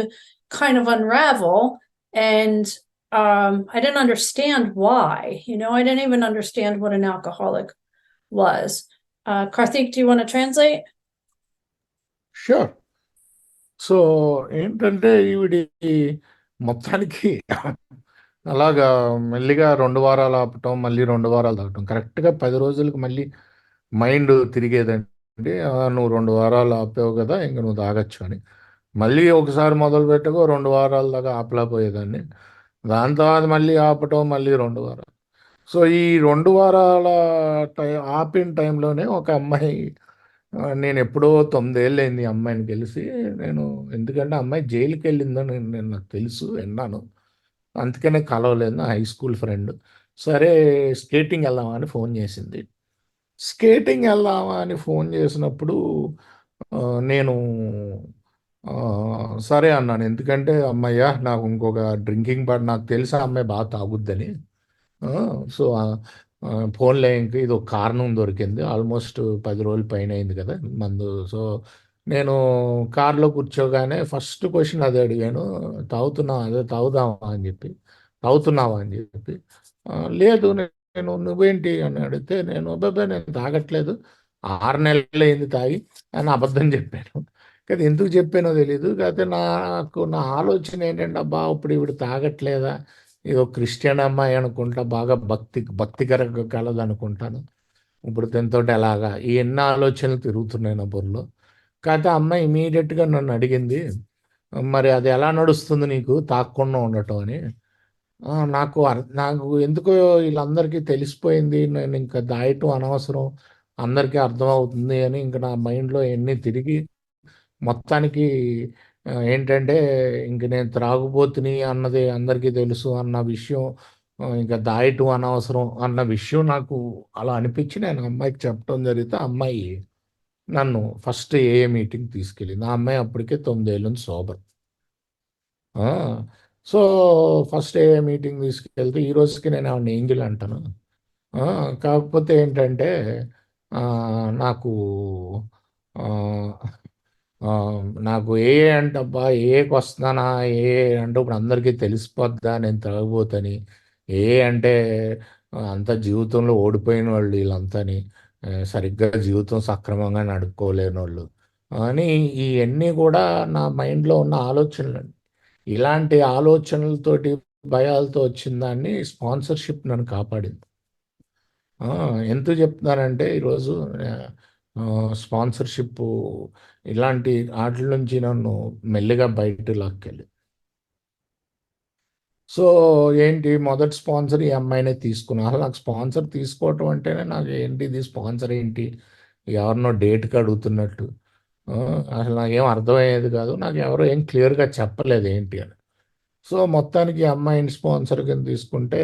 kind of unravel. And I didn't understand why. I didn't even understand what an alcoholic was. Karthik, do you want to translate? Sure. So ఏంటంటే ఈవిడి మొత్తానికి అలాగా మెల్లిగా 2 వారాలు ఆపటం, మళ్ళీ 2 వారాలు తాగటం. కరెక్ట్‌గా 10 రోజులకి మళ్ళీ మైండ్ తిరిగేదండి. నువ్వు 2 వారాలు ఆపావు కదా! ఇంక నువ్వు తాగొచ్చు అని. మళ్ళీ ఒకసారి మొదలుపెట్టగా 2 వారాల దాకా ఆపలేకపోయేదాన్ని. దాని తర్వాత మళ్ళీ ఆపటం, మళ్ళీ 2 వారాలు. సో ఈ 2 వారాల ఆపిన టైంలోనే ఒక అమ్మాయి, నేను ఎప్పుడో 9 ఏళ్ళయింది ఈ అమ్మాయిని కలిసి. ఎందుకంటే అమ్మాయి జైలుకి వెళ్ళిందని నేను నాకు తెలుసు, విన్నాను. అందుకనే కలవలేదు. నా హై స్కూల్ ఫ్రెండ్. సరే స్కేటింగ్ వెళ్దామా అని ఫోన్ చేసింది. స్కేటింగ్ వెళ్దామా అని ఫోన్ చేసినప్పుడు నేను సరే అన్నాను. ఎందుకంటే అమ్మయ్య నాకు ఇంకొక డ్రింకింగ్ బట్ నాకు తెలుసు ఆ అమ్మాయి బాగా తాగుద్దని. సో ఫోన్లే ఇంక ఇది ఒక కారణం దొరికింది. ఆల్మోస్ట్ 10 రోజుల పైన అయింది కదా మందు. సో నేను కార్లో కూర్చోగానే ఫస్ట్ క్వశ్చన్ అదే అడిగాను, తాగుతున్నావా? అదే తాగుదామా అని చెప్పి. తాగుతున్నావా అని చెప్పి. లేదు నువ్వేంటి అని అడిగితే, అబ్బాయి నేను తాగట్లేదు, 6 నెలలు అయింది తాగి అని అబద్ధం చెప్పాను. కానీ ఎందుకు చెప్పానో తెలీదు. కాకపోతే నా ఆలోచన ఏంటంటే, అబ్బా ఇప్పుడు ఈవిడ తాగట్లేదా, ఏదో క్రిస్టియన్ అమ్మాయి అనుకుంటా, బాగా భక్తికర కలదు అనుకుంటాను. ఇప్పుడు దీంతోటి ఎలాగా ఈ ఎన్ని ఆలోచనలు తిరుగుతున్నాయి నా బుర్రలో. కాకపోతే ఆ అమ్మాయి ఇమీడియట్గా నన్ను అడిగింది, మరి అది ఎలా నడుస్తుంది నీకు తాగకుండా ఉండటం అని. నాకు ఎందుకో వీళ్ళందరికీ తెలిసిపోయింది, నేను ఇంకా దాయటం అనవసరం, అందరికీ అర్థమవుతుంది అని ఇంక నా మైండ్లో ఎన్ని తిరిగి మొత్తానికి ఏంటంటే ఇంక నేను త్రాగుబోతుని అన్నది అందరికీ తెలుసు అన్న విషయం, ఇంకా దాయటం అనవసరం అన్న విషయం నాకు అలా అనిపించి నేను అమ్మాయికి చెప్పడం జరిగితే, అమ్మాయి నన్ను ఫస్ట్ ఏఏ మీటింగ్ తీసుకెళ్ళింది. ఆ అమ్మాయి అప్పటికే 9 ఏళ్ళ నుంచి సోబర్. సో ఫస్ట్ ఏఏ మీటింగ్ తీసుకెళ్తే ఈ రోజుకి నేను ఆవిడని ఏంజల్ అంటాను. కాకపోతే ఏంటంటే ఆ, నాకు ఆ, ఆ, నాకు ఏ అంటే అబ్బా ఏకి వస్తున్నానా, ఏ అంటే ఇప్పుడు అందరికీ తెలిసిపోద్దా నేను తాగబోతని, ఏ అంటే అంతా జీవితంలో ఓడిపోయిన వాళ్ళు వీళ్ళంతాని, సరిగ్గా జీవితం సక్రమంగా నడుపుకోలేని వాళ్ళు అని ఇవన్నీ కూడా నా మైండ్లో ఉన్న ఆలోచనలు. ఇలాంటి ఆలోచనలతోటి భయాలతో వచ్చిన దాన్ని స్పాన్సర్షిప్ నన్ను కాపాడింది. ఆ! ఎందుకు చెప్తున్నానంటే ఈరోజు స్పాన్సర్‌షిప్పు ఇలాంటి ఆటిల నుంచి నన్ను మెల్లిగా బయటకి లాక్కెళ్ళింది. సో, ఏంటి మొదటి స్పాన్సర్ ఈ అమ్మాయినే తీసుకున్నా. అసలు నాకు స్పాన్సర్ తీసుకోవటం అంటేనే నాకు ఏంటి ఇది స్పాన్సర్ ఏంటి? ఎవరినో డేట్‌కి అడుగుతున్నట్టు. అసలు నాకేం అర్థమయ్యేది కాదు. నాకు ఎవరు ఏం క్లియర్‌గా చెప్పలేదు ఏంటి అని. సో, మొత్తానికి ఈ అమ్మాయిని స్పాన్సర్ కింద తీసుకుంటే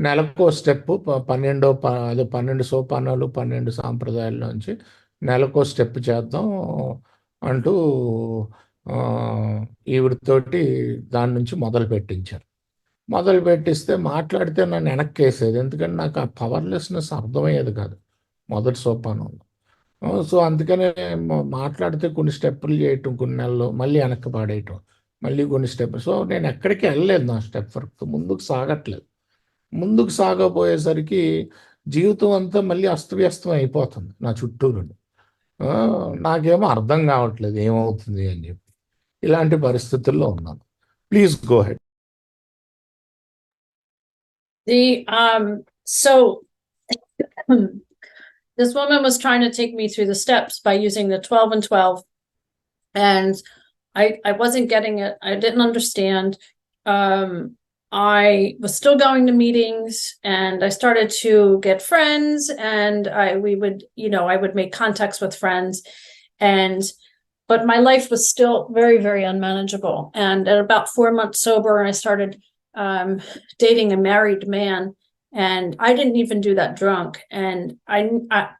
నెలకో స్టెప్పు 12 సోపానాలు, 12 సాంప్రదాయాల్లోంచి నెలకో స్టెప్ చేద్దాం అంటూ ఈవిడతోటి దాని నుంచి మొదలు పెట్టించారు. మొదలు పెట్టిస్తే మాట్లాడితే నన్ను వెనక్కేసేది. ఎందుకంటే నాకు ఆ పవర్‌లెస్‌నెస్ అర్థమయ్యేది కాదు మొదటి సోపానంలో. సో, అందుకనే మాట్లాడితే కొన్ని స్టెప్పులు చేయటం కొన్ని నెలలు, మళ్ళీ వెనక్కి పడేయటం. మళ్ళీ కొన్ని స్టెప్. సో, నేను ఎక్కడికి వెళ్ళలేదు నా స్టెప్ వర్క్. ముందుకు సాగట్లేదు. ముందుకు సాగబోయేసరికి జీవితం అంతా మళ్ళీ అస్తవ్యస్తం అయిపోతుంది నా చుట్టూరుండి. నాకేమో అర్థం కావట్లేదు ఏమవుతుంది అని చెప్పి. ఇలాంటి పరిస్థితుల్లో ఉన్నాను. Please go head. So this woman was trying to take me through the steps by using the 12 and 12, and I wasn't getting it. I didn't understand. I was still going to meetings, and I started to get friends, and I would make contacts with friends, and but my life was still very, very unmanageable. And at about 4 months sober, I started dating a married man, and I didn't even do that drunk. And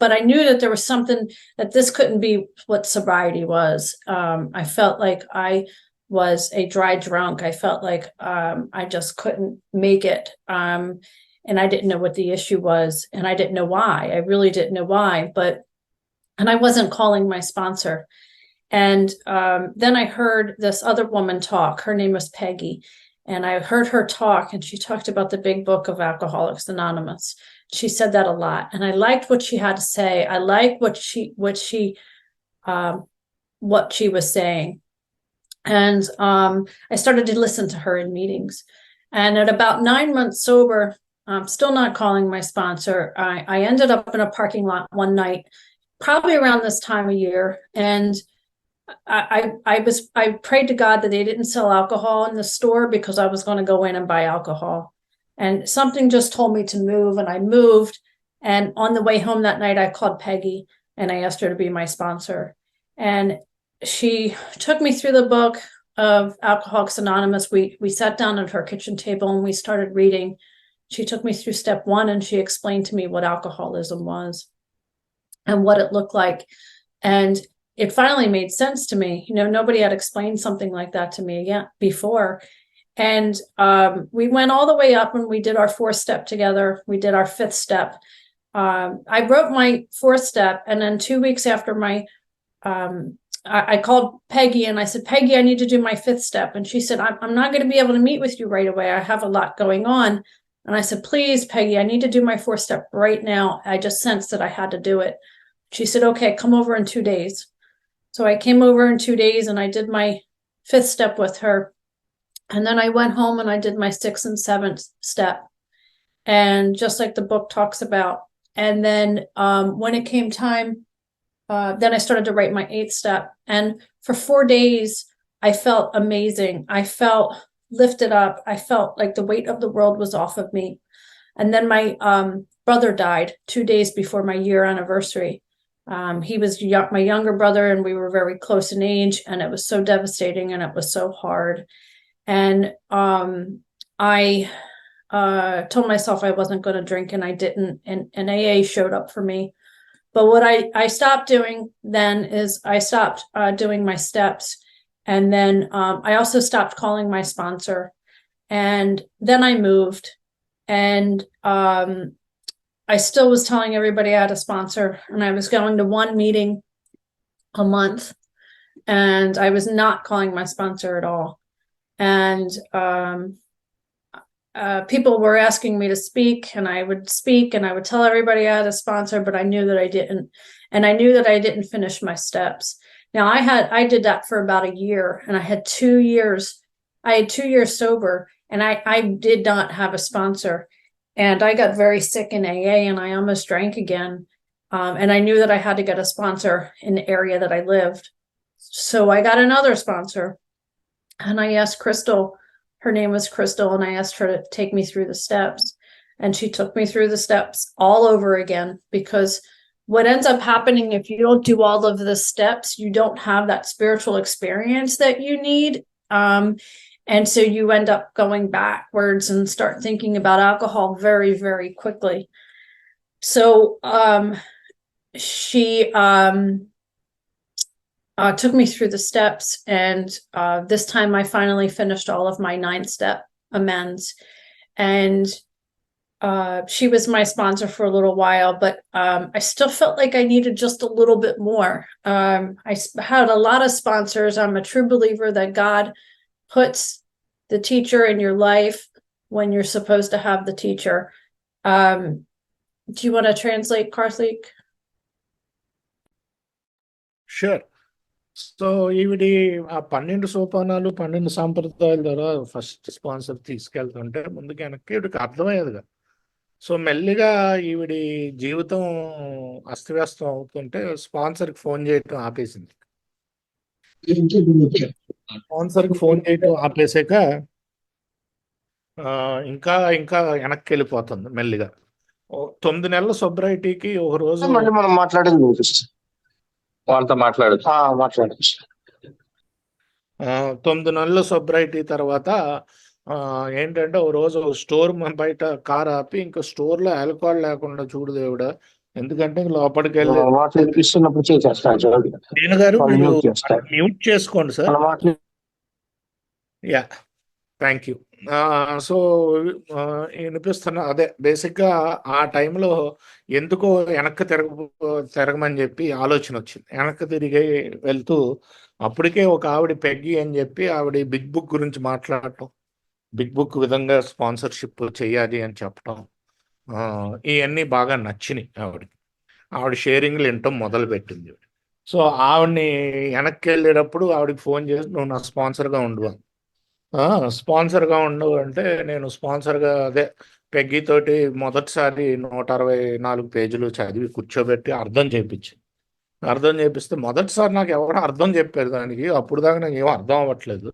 but I knew that there was something, that this couldn't be what sobriety was. I felt like I was a dry drunk. I felt like I just couldn't make it. And I didn't know what the issue was, and I didn't know why. I really didn't know why. And I wasn't calling my sponsor. And then I heard this other woman talk. Her name was Peggy. And I heard her talk, and she talked about the big book of Alcoholics Anonymous. She said that a lot. And I liked what she had to say. I liked what she was saying. And I started to listen to her in meetings. And at about 9 months sober, I'm still not calling my sponsor. I ended up in a parking lot one night, probably around this time of year, and I prayed to God that they didn't sell alcohol in the store, because I was going to go in and buy alcohol. And something just told me to move, and I moved. And on the way home that night, I called Peggy and I asked her to be my sponsor. And she took me through the book of Alcoholics Anonymous. We sat down at her kitchen table and we started reading. She took me through step 1, and she explained to me what alcoholism was and what it looked like. And it finally made sense to me. Nobody had explained something like that to me yet before. And we went all the way up, and we did our 4th step together. We did our 5th step. I wrote my 4th step, and then 2 weeks after I called Peggy and I said, Peggy, I need to do my 5th step. And she said, I'm not going to be able to meet with you right away. I have a lot going on. And I said, please, Peggy, I need to do my 4th step right now. I just sensed that I had to do it. She said, okay, come over in 2 days. So I came over in 2 days and I did my 5th step with her. And then I went home and I did my 6th and 7th step. And just like the book talks about. And then when it came time, then I started to write my 8th step. And for 4 days, I felt amazing. I felt lifted up. I felt like the weight of the world was off of me. And then my brother died 2 days before my year anniversary. He was my younger brother, and we were very close in age, and it was so devastating and it was so hard. And I told myself I wasn't going to drink, and I didn't. And AA showed up for me. But what I stopped doing then is I stopped doing my steps. And then I also stopped calling my sponsor. And then I moved. And I still was telling everybody I had a sponsor, and I was going to one meeting a month, and I was not calling my sponsor at all. And people were asking me to speak, and I would speak, and I would tell everybody I had a sponsor, but I knew that I didn't. And I knew that I didn't finish my steps. Now I did that for about a year, and I had 2 years. I had 2 years sober, and I did not have a sponsor. And I got very sick in AA, and I almost drank again. And I knew that I had to get a sponsor in the area that I lived. So I got another sponsor, and I asked Crystal, her name was Crystal, and I asked her to take me through the steps. And she took me through the steps all over again, because what ends up happening if you don't do all of the steps, you don't have that spiritual experience that you need. And so you end up going backwards and start thinking about alcohol very, very quickly. So she took me through the steps, and this time I finally finished all of my 9-step amends. And she was my sponsor for a little while, but I still felt like I needed just a little bit more. I had a lot of sponsors. I'm a true believer that God puts the teacher in your life when you're supposed to have the teacher. Do you want to translate, Karthik? Sure. So ఈవిడి ఆ 12 సోపానాలు 12 సాంప్రదాయాల ద్వారా first sponsor తీసుకెళ్తుంటే ముందుకు వెనక్కి ఈవిడికి అర్థమయ్యేదిగా. So మెల్లిగా ఈవిడి జీవితం అస్తవ్యస్తం అవుతుంటే స్పాన్సర్కి ఫోన్ చేయటం ఆపేసింది. స్పాన్సర్కి ఫోన్ చేయటం ఆపేసాక ఇంకా ఇంకా వెనక్కి వెళ్ళిపోతుంది మెల్లిగా. 9 నెలల సొబ్రైటీకి ఒక రోజు మళ్ళీ మనం మాట్లాడేది వాళ్ళతో మాట్లాడచ్చు. 9 నెలల సొబ్రైటీ తర్వాత ఏంటంటే ఒక రోజు స్టోర్ బయట కార్ ఆపి, ఇంకా స్టోర్ లో ఆల్కహాల్ లేకుండా చూడు దేవుడా, ఎందుకంటే లోపలికి వెళ్ళి నేను గారు మీరు మ్యూట్ చేసుకోండి sir. Yeah, thank you. So వినిపిస్తున్నా. అదే బేసిక్గా ఆ టైంలో ఎందుకో వెనక్కి తిరగమని చెప్పి ఆలోచన వచ్చింది. వెనక్కి తిరిగి వెళ్తూ అప్పటికే ఒక ఆవిడ పెగ్గి అని చెప్పి ఆవిడ బిగ్ బుక్ గురించి మాట్లాడటం, బిగ్ బుక్ విధంగా స్పాన్సర్షిప్ చేయాలి అని చెప్పటం, ఇవన్నీ బాగా నచ్చినాయి ఆవిడకి. ఆవిడ షేరింగ్లు వినటం మొదలుపెట్టింది. సో ఆవిడని వెనక్కి వెళ్ళేటప్పుడు ఆవిడకి ఫోన్ చేసి, నువ్వు నా స్పాన్సర్గా ఉండు. స్పాన్సర్గా ఉండవు అంటే నేను స్పాన్సర్గా అదే పెగ్గితోటి మొదటిసారి 164 పేజీలు చదివి కూర్చోబెట్టి అర్థం చేపిస్తే మొదటిసారి నాకు ఎవరో అర్థం చెప్పారు దానికి. అప్పుడు దాకా నాకు ఏమో అర్థం అవ్వట్లేదు.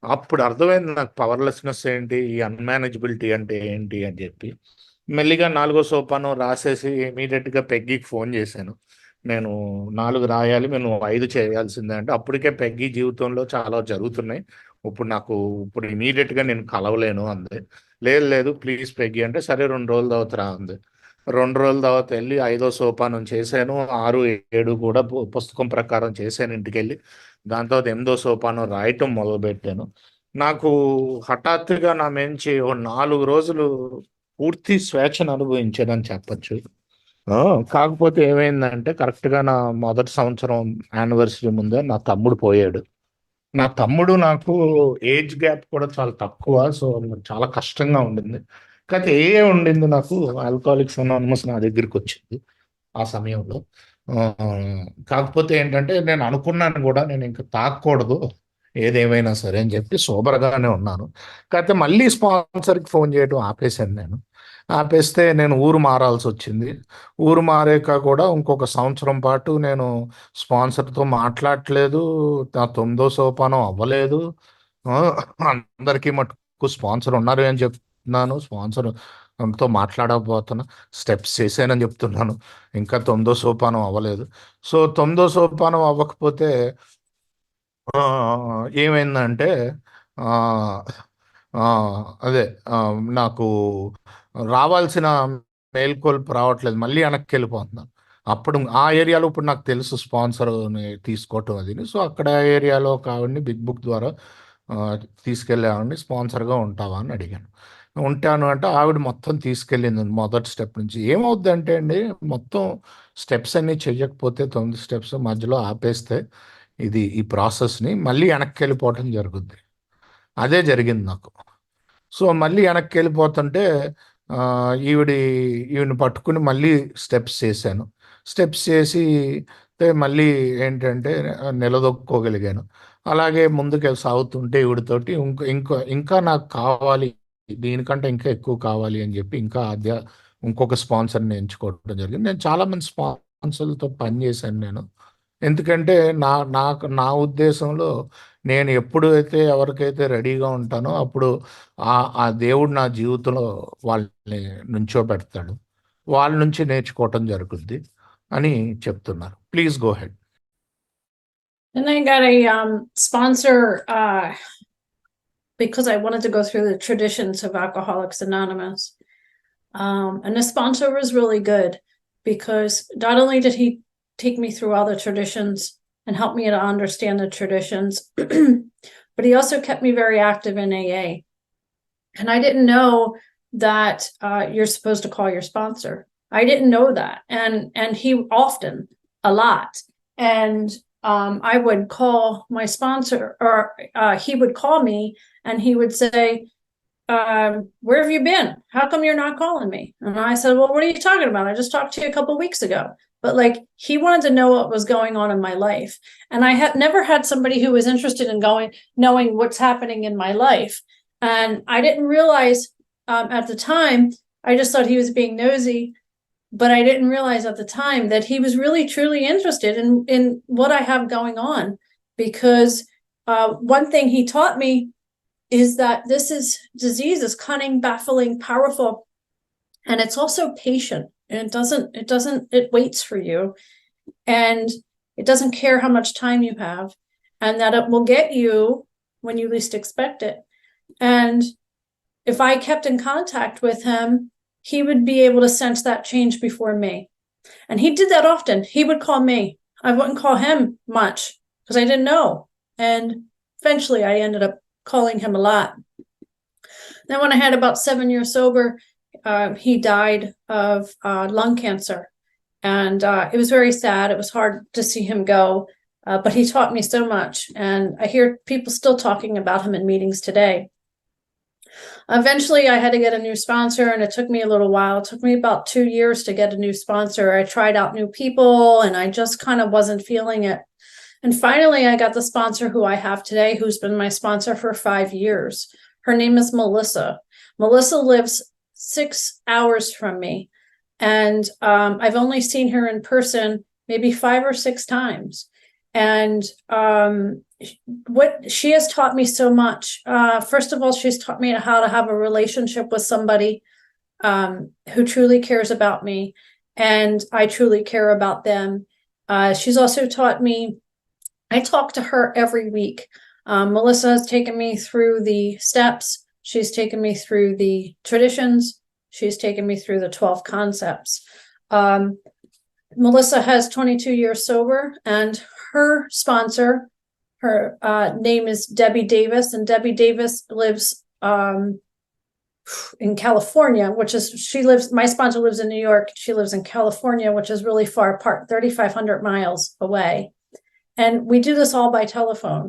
అప్పుడు అర్థమైంది నాకు పవర్లెస్నెస్ ఏంటి, ఈ అన్మేనేజబిలిటీ అంటే ఏంటి అని చెప్పి. మెల్లిగా 4వ సోపానం రాసేసి ఇమీడియట్గా పెగ్గికి ఫోన్ చేశాను. నేను 4 రాయాలి, నేను 5 చేయాల్సిందే అంటే, అప్పటికే పెగ్గి జీవితంలో చాలా జరుగుతున్నాయి, ఇప్పుడు ఇమీడియట్గా నేను కలవలేను అంది. లేదు ప్లీజ్ పెగ్గి అంటే, సరే 2 రోజుల తర్వాత రా అంది. 2 రోజుల తర్వాత వెళ్ళి 5వ సోపానం చేశాను. 6, 7 కూడా పుస్తకం ప్రకారం చేశాను ఇంటికి వెళ్ళి. దాని తర్వాత 8వ సోపానం రాయటం మొదలుపెట్టాను. నాకు హఠాత్తుగా నా మంచి 4 రోజులు పూర్తి స్వేచ్ఛను అనుభవించానని చెప్పచ్చు. కాకపోతే ఏమైందంటే, కరెక్ట్గా నా మొదటి సంవత్సరం యానివర్సరీ ముందే నా తమ్ముడు పోయాడు. నా తమ్ముడు నాకు ఏజ్ గ్యాప్ కూడా చాలా తక్కువ. సో చాలా కష్టంగా ఉండింది. కాకపోతే ఉండింది, నాకు ఆల్కహాలిక్స్ అనానిమస్ నా దగ్గరికి వచ్చింది ఆ సమయంలో. కాకపోతే ఏంటంటే, నేను అనుకున్నాను కూడా నేను ఇంకా తాగకూడదు ఏదేమైనా సరే అని చెప్పి సోబర్గానే ఉన్నాను. కాకపోతే మళ్ళీ స్పాన్సర్కి ఫోన్ చేయడం ఆపేశాను. నేను ఆపేస్తే నేను ఊరు మారాల్సి వచ్చింది. ఊరు మారాక కూడా ఇంకొక సంవత్సరం పాటు నేను స్పాన్సర్తో మాట్లాడట్లేదు. నా 9వ సోపానం అవ్వలేదు. అందరికీ మటుకు స్పాన్సర్ ఉన్నారు అని చెప్తున్నాను, స్పాన్సర్తో మాట్లాడకపోతున్నా, స్టెప్స్ చేశానని చెప్తున్నాను. ఇంకా 9వ సోపానం అవ్వలేదు. సో 9వ సోపానం అవ్వకపోతే ఏమైందంటే, అదే నాకు రావాల్సిన మేల్కొల్పు రావట్లేదు, మళ్ళీ వెనక్కి వెళ్ళిపోతున్నాను. అప్పుడు ఆ ఏరియాలో ఇప్పుడు నాకు తెలుసు స్పాన్సర్ని తీసుకోవటం అది. సో అక్కడ ఏరియాలో ఒక ఆవిడని బిగ్ బుక్ ద్వారా తీసుకెళ్ళేవాడిని, స్పాన్సర్గా ఉంటావా అని అడిగాను. ఉంటాను అంటే ఆవిడ మొత్తం తీసుకెళ్ళింది మొదటి స్టెప్ నుంచి. ఏమవుద్దంటే అండి, మొత్తం స్టెప్స్ అన్నీ చెయ్యకపోతే 9 స్టెప్స్ మధ్యలో ఆపేస్తే ఈ ప్రాసెస్‌ని మళ్ళీ వెనక్కెళ్ళిపోవటం జరుగుద్ది. అదే జరిగింది నాకు. సో, మళ్ళీ వెనక్కెళ్ళిపోతుంటే ఈవిడని పట్టుకుని మళ్ళీ స్టెప్స్ చేశాను. స్టెప్స్ చేసి మళ్ళీ ఏంటంటే నిలదొక్కుకోగలిగాను. అలాగే ముందుకు సాగుతుంటే ఈవిడతోటి ఇంకా నాకు కావాలి, దీనికంటే ఇంకా ఎక్కువ కావాలి అని చెప్పి ఇంకొక స్పాన్సర్‌ని ఎంచుకోవడం జరిగింది. నేను చాలామంది స్పాన్సర్‌లతో పనిచేశాను నేను. ఎందుకంటే నా ఉద్దేశంలో నేను ఎప్పుడైతే ఎవరికైతే రెడీగా ఉంటానో అప్పుడు ఆ దేవుడు నా జీవితంలో వాళ్ళని నుంచోబెడతాడు. వాళ్ళ నుంచి నేర్చుకోవటం జరుగుద్ది అని చెప్తున్నారు. Please go head. And I got a sponsor because I wanted to go through the traditions of Alcoholics Anonymous. And the sponsor was really good because not only did he take me through all the traditions and help me to understand the traditions, but he also kept me very active in AA. And I didn't know that you're supposed to call your sponsor. I didn't know that. And he often, a lot. And I would call my sponsor, or he would call me and he would say, where have you been? How come you're not calling me? And I said, well, what are you talking about? I just talked to you a couple of weeks ago. But like, he wanted to know what was going on in my life. And I had never had somebody who was interested in knowing what's happening in my life. And I didn't realize at the time, I just thought he was being nosy, but I didn't realize at the time that he was really truly interested in what I have going on. Because one thing he taught me is that disease is cunning, baffling, powerful, and it's also patient. And it waits for you, and it doesn't care how much time you have, and that it will get you when you least expect it. And if I kept in contact with him, he would be able to sense that change before me. And he did that often. He would call me. I wouldn't call him much because I didn't know. And eventually I ended up calling him a lot. Then when I had about 7 years sober, he died of lung cancer. And it was very sad. It was hard to see him go, but he taught me so much. And I hear people still talking about him in meetings today. Eventually I had to get a new sponsor, and it took me a little while. It took me about 2 years to get a new sponsor. I tried out new people and I just kind of wasn't feeling it. And finally I got the sponsor who I have today, who's been my sponsor for 5 years. Her name is Melissa. Melissa lives 6 hours from me. And I've only seen her in person maybe 5 or 6 times. And what she has taught me so much. First of all, she's taught me how to have a relationship with somebody who truly cares about me, and I truly care about them. She's also taught me, I talk to her every week. Melissa has taken me through the steps. She's taken me through the traditions. She's taken me through the 12 concepts. Melissa has 22 years sober, and her sponsor, her name is Debbie Davis, and Debbie Davis lives in California, my sponsor lives in New York. She lives in California, which is really far apart, 3,500 miles away. And we do this all by telephone.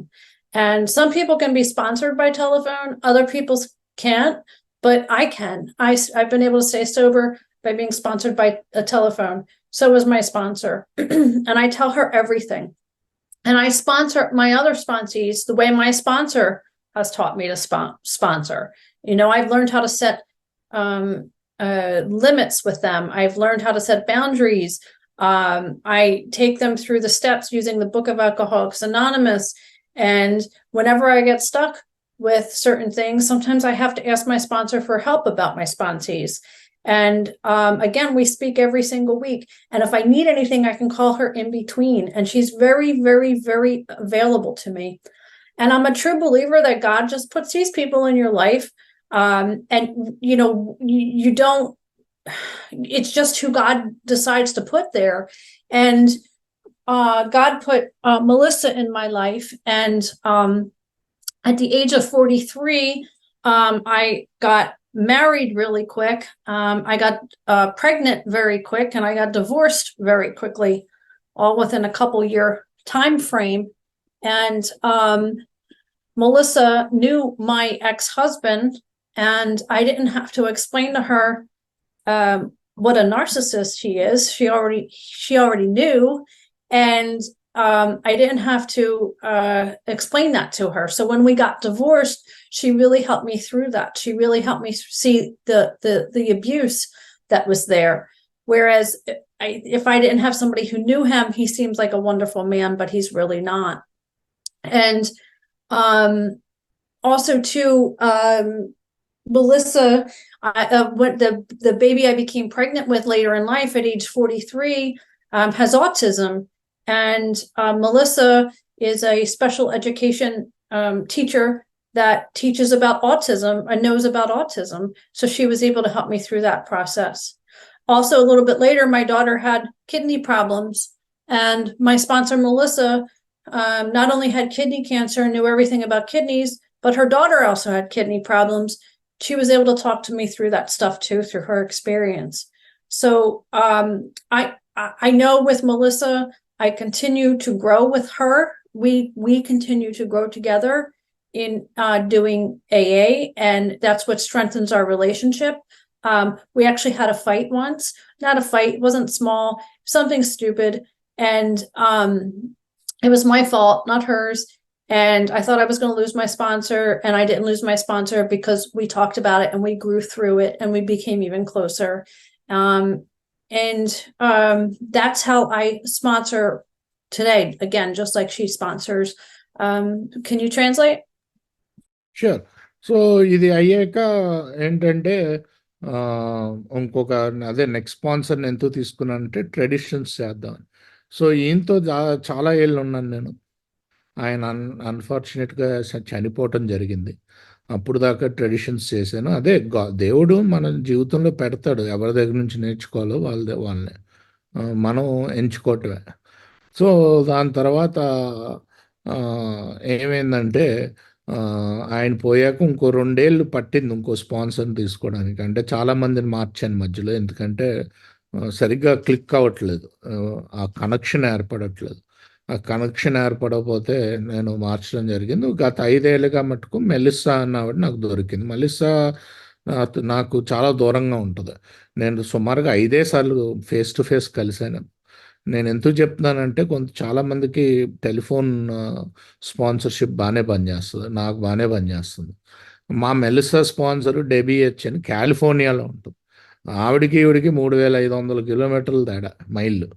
And some people can be sponsored by telephone, other people can't, but I can. I've been able to stay sober by being sponsored by a telephone. So is my sponsor. And I tell her everything. And I sponsor my other sponsees the way my sponsor has taught me to sponsor. I've learned how to set limits with them. I've learned how to set boundaries. I take them through the steps using the Book of Alcoholics Anonymous. And whenever I get stuck with certain things, sometimes I have to ask my sponsor for help about my sponsees. And again, we speak every single week. And if I need anything, I can call her in between. And she's very, very, very available to me. And I'm a true believer that God just puts these people in your life. And, you don't, it's just who God decides to put there. And God put Melissa in my life. And at the age of 43, I got married really quick. I got pregnant very quick, and I got divorced very quickly, all within a couple year time frame. And Melissa knew my ex-husband, and I didn't have to explain to her what a narcissist he is. She already knew, and I didn't have to explain that to her. So when we got divorced, she really helped me through that. She really helped me see the abuse that was there. Whereas if I didn't have somebody who knew him, he seems like a wonderful man, but he's really not. And also too, Melissa, what the baby I became pregnant with later in life at age 43 has autism. And Melissa is a special education teacher that teaches about autism and knows about autism. So she was able to help me through that process. Also, a little bit later, my daughter had kidney problems, and my sponsor, Melissa, not only had kidney cancer and knew everything about kidneys, but her daughter also had kidney problems. She was able to talk to me through that stuff too, through her experience. So I know with Melissa, I continue to grow with her. We continue to grow together in doing AA, and that's what strengthens our relationship. We actually had a fight once. Not a fight, it wasn't small, something stupid. And it was my fault, not hers. And I thought I was going to lose my sponsor, and I didn't lose my sponsor because we talked about it and we grew through it and we became even closer. That's how I sponsor today, again, just like she sponsors. Can you translate? Sure. So ఇది అయ్యాక ఏంటంటే ఇంకొక అదే next స్పాన్సర్ని ఎందుకు తీసుకున్నానంటే traditions చేద్దాం. So ఈయనతో చాలా ఏళ్ళు ఉన్నాను నేను. ఆయన అన్ఫార్చునేట్గా చనిపోవటం జరిగింది. అప్పుడు దాకా ట్రెడిషన్స్ చేశాను. అదే దేవుడు మన జీవితంలో పెడతాడు, ఎవరి దగ్గర నుంచి నేర్చుకోవాలో వాళ్ళని మనం ఎంచుకోవటమే. సో దాని తర్వాత ఏమైందంటే ఆయన పోయాక ఇంకో 2 ఏళ్ళు పట్టింది ఇంకో స్పాన్సర్ని తీసుకోవడానికి. అంటే చాలామందిని మార్చాను మధ్యలో, ఎందుకంటే సరిగ్గా క్లిక్ అవ్వట్లేదు, ఆ కనెక్షన్ ఏర్పడట్లేదు. ఆ కనెక్షన్ ఏర్పడకపోతే నేను మార్చడం జరిగింది. గత 5 ఏళ్ళుగా మటుకు మెలిస్సా అన్న ఆవిడ నాకు దొరికింది. మెలిస్సా నాకు చాలా దూరంగా ఉంటుంది. నేను సుమారుగా 5 సార్లు ఫేస్ టు ఫేస్ కలిశాను. నేను ఎందుకు చెప్తున్నానంటే చాలామందికి టెలిఫోన్ స్పాన్సర్షిప్ బాగానే పనిచేస్తుంది, నాకు బాగానే పనిచేస్తుంది. మా మెలిసా స్పాన్సర్ డెబిహెచ్ అని కాలిఫోర్నియాలో ఉంటుంది. ఆవిడికి ఈవిడికి 3500 కిలోమీటర్లు తేడా, మైళ్ళు.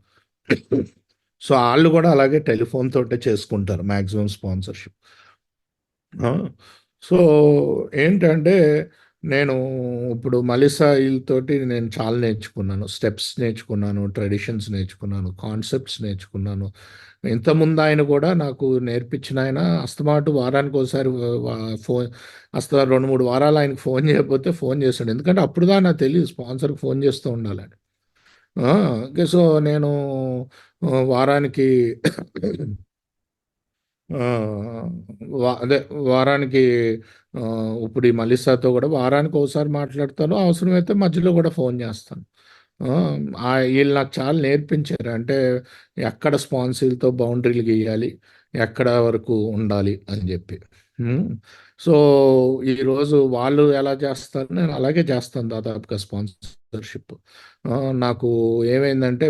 సో వాళ్ళు కూడా అలాగే టెలిఫోన్ తోటే చేసుకుంటారు మ్యాక్సిమం స్పాన్సర్షిప్. సో ఏంటంటే నేను ఇప్పుడు మలిసా వీళ్ళతోటి నేను చాలా నేర్చుకున్నాను. స్టెప్స్ నేర్చుకున్నాను, ట్రెడిషన్స్ నేర్చుకున్నాను, కాన్సెప్ట్స్ నేర్చుకున్నాను. ఇంతకుముందు ఆయన కూడా నాకు నేర్పించిన ఆయన అస్తమాటు వారానికి ఒకసారి ఫోన్ 2-3 వారాలు ఆయనకు ఫోన్ చేయకపోతే ఫోన్ చేస్తాడు. ఎందుకంటే అప్పుడుదా నాకు తెలియదు స్పాన్సర్కి ఫోన్ చేస్తూ ఉండాలని. సో నేను వారానికి అదే వారానికి ఇప్పుడు ఈ మలిసాతో కూడా వారానికి ఒకసారి మాట్లాడతాను, అవసరమైతే మధ్యలో కూడా ఫోన్ చేస్తాను. వీళ్ళు నాకు చాలా నేర్పించారు. అంటే ఎక్కడ స్పాన్సర్లతో బౌండరీలు గీయాలి, ఎక్కడ వరకు ఉండాలి అని చెప్పి. సో ఈరోజు వాళ్ళు ఎలా చేస్తారు, నేను అలాగే చేస్తాను దాదాపుగా స్పాన్సర్షిప్. నాకు ఏమైందంటే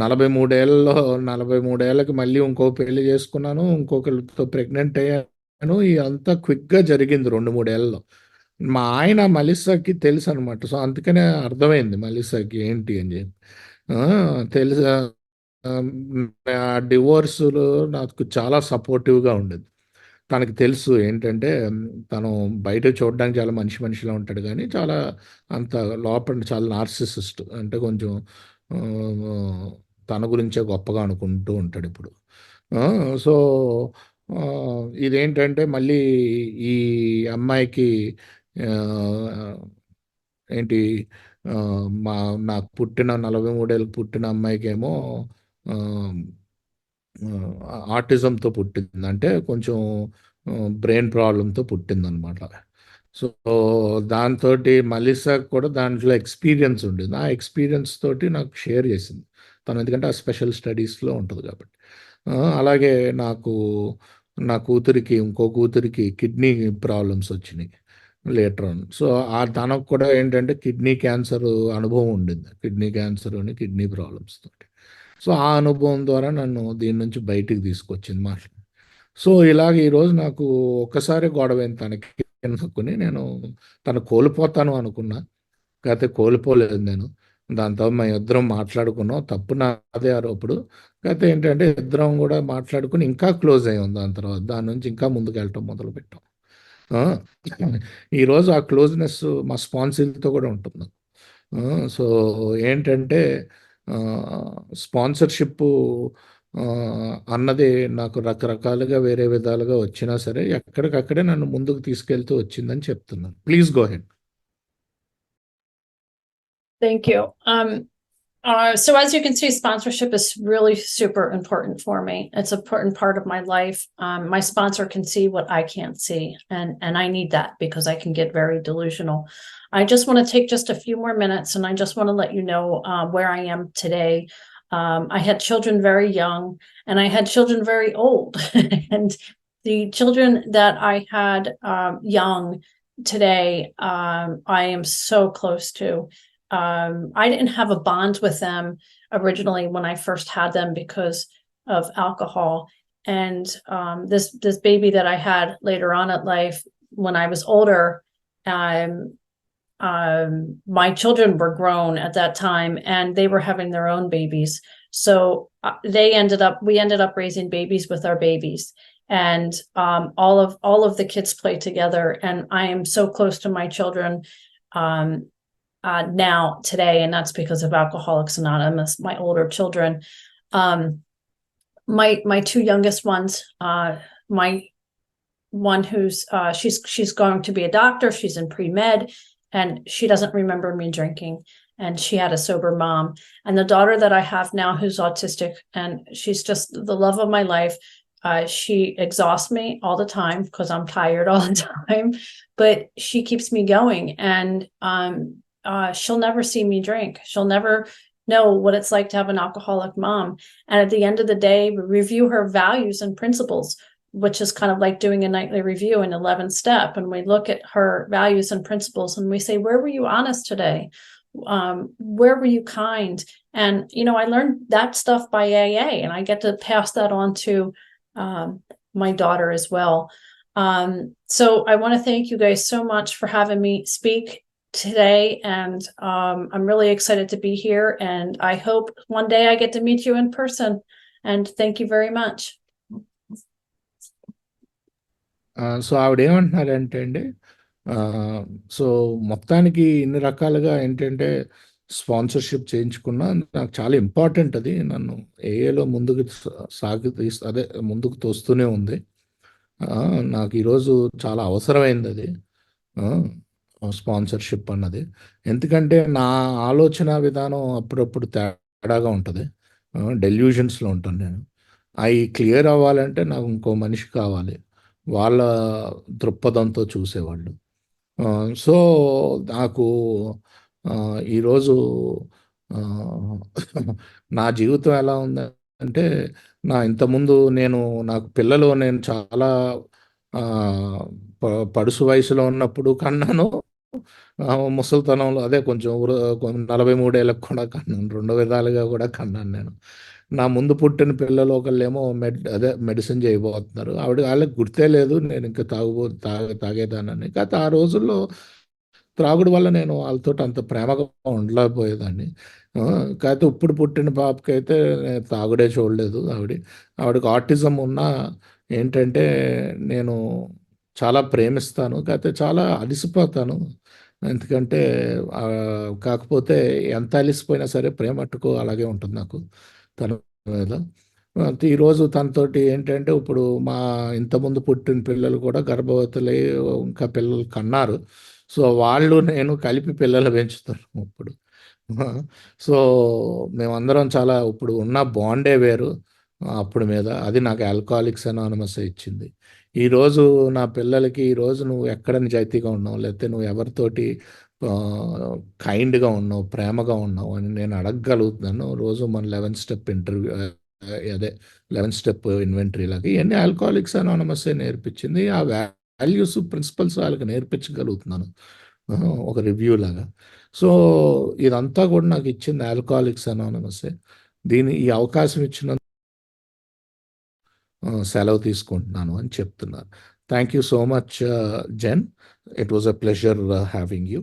43 ఏళ్ళకి మళ్ళీ ఇంకో పెళ్లి చేసుకున్నాను, ఇంకొకరితో ప్రెగ్నెంట్ అయ్యాను. ఇదంతా క్విక్గా జరిగింది 2-3 ఏళ్ళలో. మా ఆయన మలిసాకి తెలుసు అనమాట. సో అందుకనే అర్థమైంది మలిసాకి ఏంటి అని చెప్పి. తెలుసు, డివోర్సులో నాకు చాలా సపోర్టివ్గా ఉండేది. తనకి తెలుసు ఏంటంటే తను బయట చూడడానికి చాలా మనిషిలా ఉంటాడు, కానీ చాలా అంత లోపల చాలా నార్సిసిస్ట్. అంటే కొంచెం తన గురించే గొప్పగా అనుకుంటూ ఉంటాడు ఇప్పుడు. సో ఇదేంటంటే మళ్ళీ ఈ అమ్మాయికి ఏంటి నాకు పుట్టిన 43 ఏళ్ళకి పుట్టిన అమ్మాయికేమో ఆటిజంతో పుట్టింది. అంటే కొంచెం బ్రెయిన్ ప్రాబ్లంతో పుట్టిందనమాట. సో దాంతోటి మలిసాకు కూడా దాంట్లో ఎక్స్పీరియన్స్ ఉండింది. ఆ ఎక్స్పీరియన్స్ తోటి నాకు షేర్ చేసింది తను, ఎందుకంటే ఆ స్పెషల్ స్టడీస్లో ఉంటుంది కాబట్టి. అలాగే నాకు నా కూతురికి, ఇంకో కూతురికి కిడ్నీ ప్రాబ్లమ్స్ వచ్చినాయి లేటర్ ఆన్. సో తనకు కూడా ఏంటంటే కిడ్నీ క్యాన్సర్ అనుభవం ఉండింది, కిడ్నీ క్యాన్సర్ అని కిడ్నీ ప్రాబ్లమ్స్ తోటి. సో ఆ అనుభవం ద్వారా నన్ను దీని నుంచి బయటికి తీసుకొచ్చింది మాట. సో ఇలాగ ఈరోజు నాకు ఒక్కసారి గొడవైంది తనకి అనుకుని, నేను తను కోల్పోతాను అనుకున్నా, కాకపోతే కోల్పోలేదు నేను. దాంతో మేము ఇద్దరం మాట్లాడుకున్నాం, తప్పు నాదే అప్పుడు. కాకపోతే ఏంటంటే ఇద్దరం కూడా మాట్లాడుకుని ఇంకా క్లోజ్ అయ్యాం. దాని తర్వాత దాని నుంచి ఇంకా ముందుకు వెళ్ళటం మొదలుపెట్టాం. ఆ, ఈరోజు ఆ క్లోజ్నెస్ మా స్పాన్సర్తో కూడా ఉంటుంది. సో ఏంటంటే స్పాన్సర్షిప్ అన్నది నాకు రకరకాలుగా వేరే విధాలుగా వచ్చినా సరే ఎక్కడికక్కడే నన్ను ముందుకు తీసుకెళ్తూ వచ్చిందని చెప్తున్నాను. Please go head. Thank you. So as you can see, sponsorship is really super important for me. It's an important part of my life. My sponsor can see what I can't see, and I need that because I can get very delusional. I just want to take just a few more minutes, and I just want to let you know where I am today. I had children very young, and I had children very old, and the children that I had young today, I am so close to. I didn't have a bond with them originally when I first had them because of alcohol. And this baby that I had later on in life, when I was older, my children were grown at that time, and they were having their own babies. So we ended up raising babies with our babies. And all of the kids play together, and I am so close to my children. Now today, and that's because of Alcoholics Anonymous, my older children. My two youngest ones, my one who's she's going to be a doctor, she's in pre-med, and she doesn't remember me drinking, and she had a sober mom. And the daughter that I have now, who's autistic, and she's just the love of my life. She exhausts me all the time because I'm tired all the time, but she keeps me going. And she'll never see me drink. She'll never know what it's like to have an alcoholic mom. And at the end of the day, we review her values and principles, which is kind of like doing a nightly review in 11th step. And we look at her values and principles and we say, where were you honest today? Where were you kind? And, I learned that stuff by AA, and I get to pass that on to my daughter as well. So I want to thank you guys so much for having me speak today, and I'm really excited to be here, and I hope one day I get to meet you in person, and thank you very much. So ఆవిడేమంటున్నారంటే అండి, so మొత్తానికి ఇన్ని రకాలుగా ఏంటంటే sponsorship చేయించుకున్నా నాకు చాలా important. అది నన్ను ఏఏలో ముందుకు అదే ముందుకు తోస్తూనే ఉంది. నాకు ఈరోజు చాలా అవసరమైంది అది స్పాన్సర్షిప్ అన్నది. ఎందుకంటే నా ఆలోచన విధానం అప్పుడప్పుడు తేడాగా ఉంటుంది, డెల్యూషన్స్లో ఉంటాను నేను. అవి క్లియర్ అవ్వాలంటే నాకు ఇంకో మనిషి కావాలి, వాళ్ళ దృక్పథంతో చూసేవాళ్ళు. సో నాకు ఈరోజు నా జీవితం ఎలా ఉందంటే, ఇంతకుముందు నాకు పిల్లలు నేను చాలా పడుసు వయసులో ఉన్నప్పుడు కన్నాను, ముసలితనంలో అదే కొంచెం 43 ఏళ్ళకు కూడా కన్నాను, 2 విధాలుగా కూడా కన్నాను నేను. నా ముందు పుట్టిన పిల్లలు ఒకళ్ళేమో మెడిసిన్ చేయబోతున్నారు, వాళ్ళకి గుర్తే లేదు నేను ఇంకా తాగేదానని. కాకపోతే ఆ రోజుల్లో త్రాగుడు వల్ల నేను వాళ్ళతో అంత ప్రేమగా ఉండలేకపోయేదాన్ని. కాకపోతే ఇప్పుడు పుట్టిన పాపకైతే తాగుడే చూడలేదు. ఆవిడకి ఆటిజం ఉన్నా ఏంటంటే నేను చాలా ప్రేమిస్తాను, కాకపోతే చాలా అలిసిపోతాను. ఎందుకంటే కాకపోతే ఎంత అలిసిపోయినా సరే ప్రేమ మట్టుకు అలాగే ఉంటుంది నాకు తన మీద. ఈరోజు తనతోటి ఏంటంటే ఇప్పుడు ఇంతకుముందు పుట్టిన పిల్లలు కూడా గర్భవతులై ఇంకా పిల్లలు కన్నారు. సో వాళ్ళు నేను కలిపి పిల్లలు పెంచుతున్నాం ఇప్పుడు. సో మేమందరం చాలా ఇప్పుడు ఉన్న బాండే వేరు అప్పుడు మీద. అది నాకు ఆల్కహాలిక్స్ అనానిమస్ ఇచ్చింది. ఈరోజు నా పిల్లలకి ఈరోజు నువ్వు ఎక్కడ నిజాయితీగా ఉన్నావు, లేకపోతే నువ్వు ఎవరితోటి కైండ్గా ఉన్నావు, ప్రేమగా ఉన్నావు అని నేను అడగగలుగుతున్నాను. రోజు మన 11 స్టెప్ ఇంటర్వ్యూ, అదే 11 స్టెప్ ఇన్వెంటరీ లాగా ఇవన్నీ ఆల్కహాలిక్స్ అనానమస్ నేర్పించింది. ఆ వాల్యూస్, ప్రిన్సిపల్స్ వాళ్ళకి నేర్పించగలుగుతున్నాను ఒక రివ్యూ లాగా. సో ఇదంతా కూడా నాకు ఇచ్చింది ఆల్కహాలిక్స్ అనానమస్. ఈ అవకాశం ఇచ్చిన సెలవు తీసుకుంటున్నాను అని చెప్తున్నారు. Thank you so much, Jen. It was a pleasure having you.